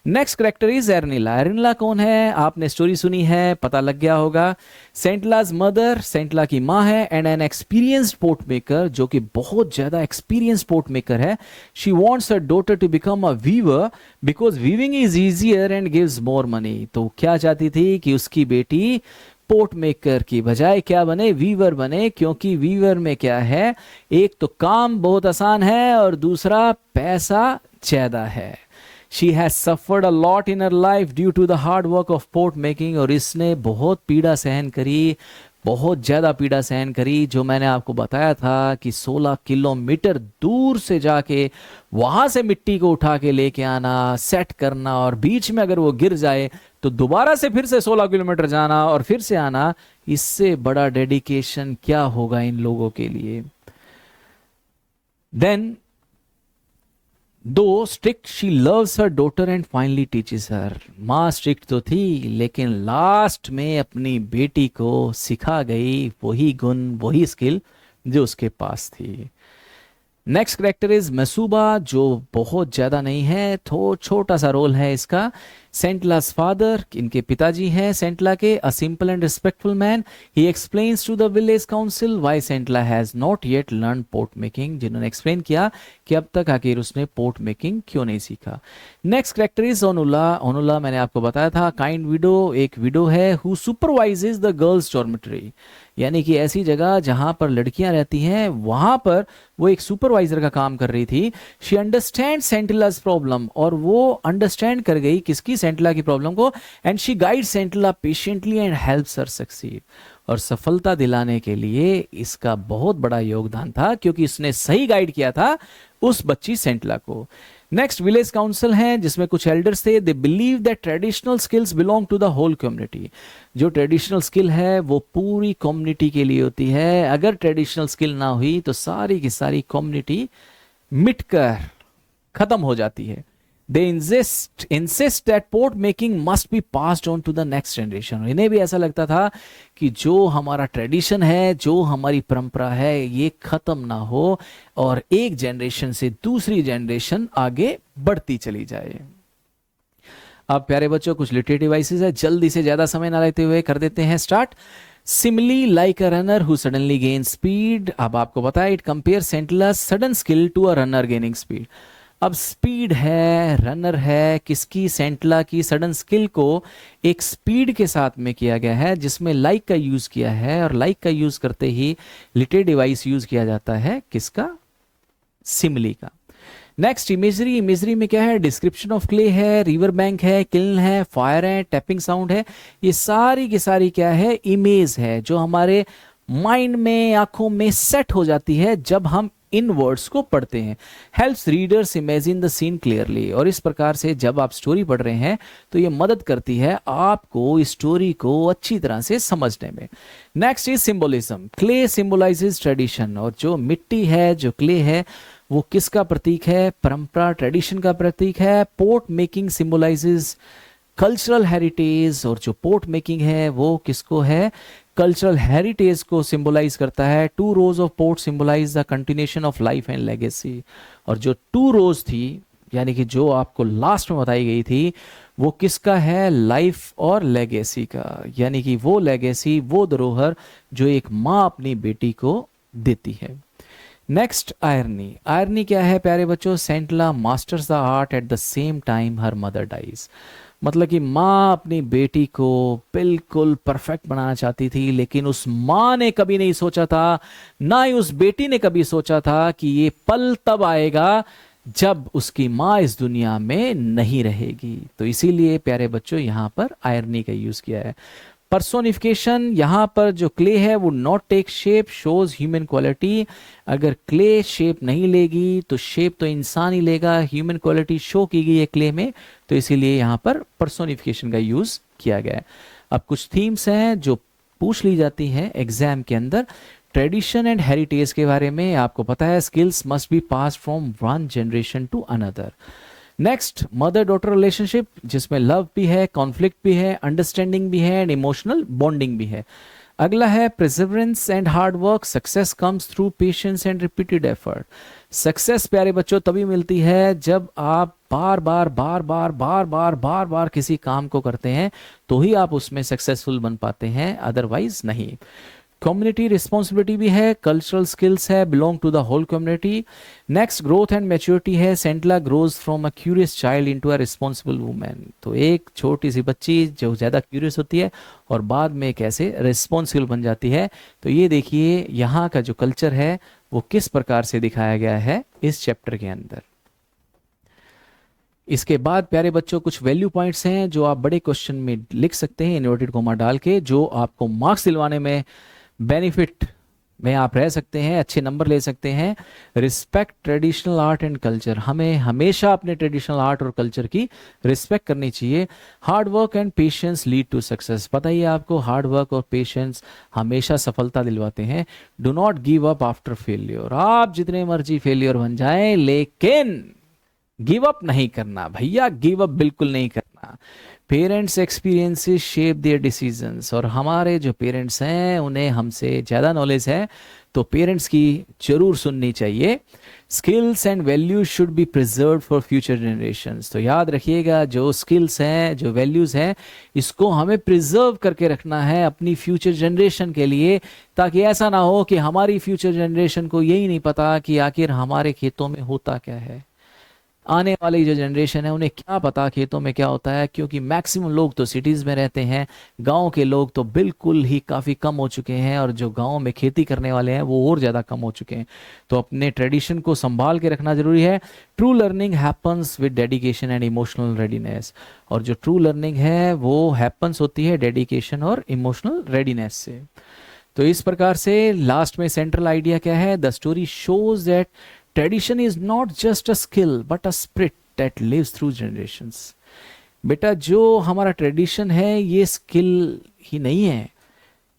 Next character is Arenla. Arenla कौन है? आपने स्टोरी सुनी है, पता लग गया होगा. सेंटलाज मदर, सेंटला की माँ है, and an experienced pot maker, जो कि बहुत ज्यादा एक्सपीरियंस्ड पोर्ट मेकर है. She wants her daughter to become a weaver because weaving is easier and gives more money. तो क्या चाहती थी कि उसकी बेटी पोर्ट मेकर की बजाय क्या बने? वीवर बने. क्योंकि वीवर में क्या है, एक तो काम बहुत आसान है और दूसरा पैसा ज्यादा है. She has suffered a lot in her life due to the hard work of pot making. और इसने बहुत पीड़ा सहन करी, बहुत ज्यादा पीड़ा सहन करी. जो मैंने आपको बताया था कि 16 किलोमीटर दूर से जाके वहां से मिट्टी को उठा के लेके आना, सेट करना, और बीच में अगर वो गिर जाए तो दोबारा से फिर से 16 किलोमीटर जाना और फिर से आना, इससे बड़ा डेडिकेशन क्या होगा इन लोगों के लिए. Then though strict, she loves her daughter and finally teaches her. माँ स्ट्रिक्ट तो थी लेकिन लास्ट में अपनी बेटी को सिखा गई वही गुण, वही स्किल जो उसके पास थी. नेक्स्ट करेक्टर इज मसूबा, जो बहुत ज्यादा नहीं है, तो छोटा सा रोल है इसका. सेंटला's फादर, इनके पिताजी हैं सेंटला के, a simple and respectful man. He explains to the village council why Sentila has not yet learn pot making, जिन्होंने एक्सप्लेन किया कि अब तक आखिर उसने पोर्ट मेकिंग क्यों नहीं सीखा. Next character is Onula. Onula मैंने आपको बताया था काइंड विडो, एक विडो है, who supervises the girls dormitory, यानी कि ऐसी जगह जहां पर लड़कियां रहती हैं वहां पर वो एक सुपरवाइजर का काम कर रही थी. शी अंडरस्टैंड सेंटला's प्रॉब्लम, और वो अंडरस्टैंड कर गई किसकी? सेंटला की प्रॉब्लम को. And she guide सेंटला patiently and helps her succeed, और सफलता दिलाने के लिए इसका बहुत बड़ा योगदान था क्योंकि इसने सही गाइड किया था उस बच्ची सेंटला को. नेक्स्ट विलेज काउंसिल है जिसमें कुछ एल्डर्स थे. They believe that traditional skills belong to the whole community. जो ट्रेडिशनल स्किल है वो पूरी कम्युनिटी के लिए होती है. अगर ट्रेडिशनल स्किल ना हुई तो सारी की सारी कम्युनिटी मिटकर खत्म हो जाती है. They insist that pot making must be passed on to the next generation. इन्हें भी ऐसा लगता था कि जो हमारा ट्रेडिशन है, जो हमारी परंपरा है, ये खत्म ना हो और एक जनरेशन से दूसरी जनरेशन आगे बढ़ती चली जाए. अब प्यारे बच्चों कुछ लिटरेरी डिवाइसेस है, जल्दी से ज्यादा समय ना लेते हुए कर देते हैं start. Simile like a runner who suddenly gain speed. अब आपको पता है it compare Sentila sudden skill to a runner gaining speed. अब स्पीड है, रनर है, किसकी? सेंटिनल की सडन स्किल को एक स्पीड के साथ में किया गया है, जिसमें लाइक का यूज किया है, और लाइक का यूज करते ही लिटरेरी डिवाइस यूज किया जाता है किसका? सिमिली का। Next imagery. इमेजरी में क्या है? डिस्क्रिप्शन ऑफ क्ले है, रिवर बैंक है, किल्न है, फायर है, टैपिंग साउंड है। ये सारी की सारी क्या है? इमेज है, जो हमारे माइंड में, आंखों में सेट हो जाती है जब हम इन वर्ड्स को पढ़ते हैं। Helps readers imagine the scene clearly. और इस प्रकार से जब आप स्टोरी पढ़ रहे हैं तो ये मदद करती है आपको इस स्टोरी को अच्छी तरह से समझने में। Next is symbolism. Clay symbolises tradition. और जो मिट्टी है, जो क्ले है, वो किसका प्रतीक है? परंपरा, ट्रेडिशन का प्रतीक है। Pot making symbolises cultural heritage. और जो पोर्ट मेकिंग है वो किसको है? कल्चरल हेरिटेज को सिंबलाइज करता है। 2 rows of pot symbolize the continuation of life and legacy. और जो 2 rows थी, यानी कि जो आपको लास्ट में बताई गई थी, वो किसका है? लाइफ और लेगेसी का। यानी कि वो लेगेसी, वो धरोहर जो एक माँ अपनी बेटी को देती है। Next irony. आयरनी क्या है प्यारे बच्चों? Sentila masters the art at the same time her mother dies. मतलब कि माँ अपनी बेटी को बिल्कुल परफेक्ट बनाना चाहती थी, लेकिन उस माँ ने कभी नहीं सोचा था, ना ही उस बेटी ने कभी सोचा था कि ये पल तब आएगा जब उसकी माँ इस दुनिया में नहीं रहेगी। तो इसीलिए प्यारे बच्चों यहाँ पर आयरनी का यूज किया है। पर्सोनिफिकेशन। यहाँ पर जो क्ले है वो not take shape shows human quality. अगर क्ले शेप नहीं लेगी तो शेप तो इंसान ही लेगा, ह्यूमन क्वालिटी शो की गई है क्ले में, तो इसीलिए यहाँ पर पर्सोनिफिकेशन का यूज किया गया है। अब कुछ थीम्स हैं जो पूछ ली जाती हैं एग्जाम के अंदर। ट्रेडिशन एंड हेरिटेज के बारे में आपको पता है, skills must be pass from one generation to another. Next mother daughter relationship, जिसमें लव भी है, कॉन्फ्लिक्ट भी है, अंडरस्टैंडिंग भी है एंड इमोशनल बॉन्डिंग भी है। अगला है प्रिजर्वेंस and hard work. Success comes through patience and repeated effort. Success प्यारे बच्चों तभी मिलती है जब आप बार बार बार बार बार बार बार बार किसी काम को करते हैं, तो ही आप उसमें सक्सेसफुल बन पाते हैं, अदरवाइज नहीं। कम्युनिटी रिस्पॉन्सिबिलिटी भी है, कल्चरल स्किल्स है, belong to the whole community. Next growth and maturity है, Sentila grows from a curious child into a responsible women. तो एक छोटी सी बच्ची जो ज़्यादा क्यूरियस होती है और बाद में कैसे रिस्पॉन्सिबल बन जाती है। तो ये देखिए यहाँ का जो कल्चर है वो किस प्रकार से दिखाया गया है इस चैप्टर के अंदर। इसके बाद प्यारे बच्चों कुछ वैल्यू पॉइंट्स हैं जो आप बड़े क्वेश्चन में लिख सकते हैं इन्वर्टेड कोमा डाल के, जो आपको मार्क्स दिलवाने में, बेनिफिट में आप रह सकते हैं, अच्छे नंबर ले सकते हैं। Respect traditional art and culture. हमें हमेशा अपने ट्रेडिशनल आर्ट और कल्चर की रिस्पेक्ट करनी चाहिए। Hard work and patience lead to success. पता ही है आपको, हार्ड वर्क और पेशेंस हमेशा सफलता दिलवाते हैं। Do not give up after failure. आप जितने मर्जी फेलियर बन जाएं, लेकिन गिव अप नहीं करना भैया, गिव अप बिल्कुल नहीं करना। Parents experiences shape their decisions. और हमारे जो पेरेंट्स हैं उन्हें हमसे ज़्यादा नॉलेज है, तो पेरेंट्स की जरूर सुननी चाहिए। Skills and values should be preserve for future generations. तो याद रखिएगा, जो स्किल्स हैं, जो वैल्यूज हैं, इसको हमें प्रिजर्व करके रखना है अपनी फ्यूचर जनरेशन के लिए, ताकि ऐसा ना हो कि हमारी फ्यूचर जनरेशन को यही नहीं पता कि आखिर हमारे खेतों में होता क्या है। आने वाली जो जनरेशन है उन्हें क्या पता खेतों में क्या होता है, क्योंकि मैक्सिमम लोग तो सिटीज़ में रहते हैं, गांव के लोग तो बिल्कुल ही काफ़ी कम हो चुके हैं, और जो गांव में खेती करने वाले हैं वो और ज़्यादा कम हो चुके हैं। तो अपने ट्रेडिशन को संभाल के रखना जरूरी है। True learning happens with dedication and emotional readiness. और जो ट्रू लर्निंग है वो हैपन्स होती है डेडिकेशन और इमोशनल रेडीनेस से। तो इस प्रकार से लास्ट में सेंट्रल आइडिया क्या है? The story shows that tradition is not just a skill but a spirit that lives through generations. बेटा जो हमारा ट्रेडिशन है ये स्किल ही नहीं है,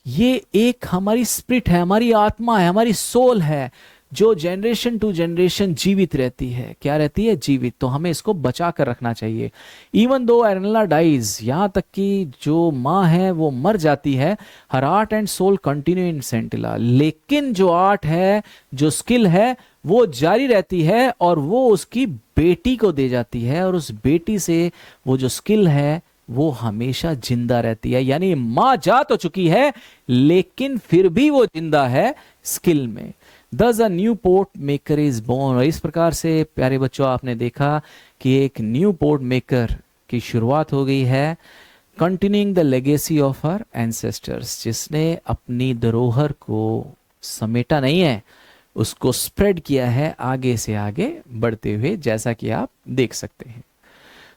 ये एक हमारी स्पिरिट है, हमारी आत्मा है, हमारी सोल है, जो जनरेशन टू जनरेशन जीवित रहती है। क्या रहती है? जीवित। तो हमें इसको बचा कर रखना चाहिए। इवन दो एरनला डाइज, यहाँ तक कि जो माँ है वो मर जाती है, her art and soul continue in Sentila, लेकिन जो आर्ट है, जो स्किल है, वो जारी रहती है और वो उसकी बेटी को दे जाती है, और उस बेटी से वो जो स्किल है वो हमेशा जिंदा रहती है। यानी मां जा तो चुकी है लेकिन फिर भी वो जिंदा है स्किल में। Thus a new pot maker is born. और इस प्रकार से प्यारे बच्चों आपने देखा कि एक न्यू पोर्ट मेकर की शुरुआत हो गई है, continuing the legacy of our ancestors, जिसने अपनी धरोहर को समेटा नहीं है, उसको स्प्रेड किया है आगे से आगे बढ़ते हुए, जैसा कि आप देख सकते हैं।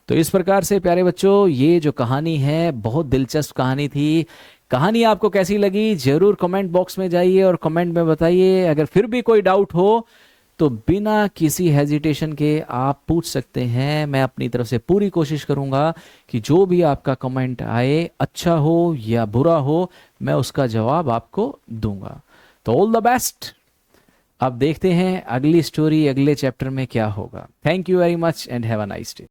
तो इस प्रकार से प्यारे बच्चों ये जो कहानी है बहुत दिलचस्प कहानी थी। कहानी आपको कैसी लगी जरूर कमेंट बॉक्स में जाइए और कमेंट में बताइए। अगर फिर भी कोई डाउट हो तो बिना किसी हेजिटेशन के आप पूछ सकते हैं। मैं अपनी तरफ से पूरी कोशिश करूंगा कि जो भी आपका कमेंट आए, अच्छा हो या बुरा हो, मैं उसका जवाब आपको दूंगा। तो ऑल द बेस्ट। अब देखते हैं अगली स्टोरी, अगले चैप्टर में क्या होगा। Thank you very much and have a nice day.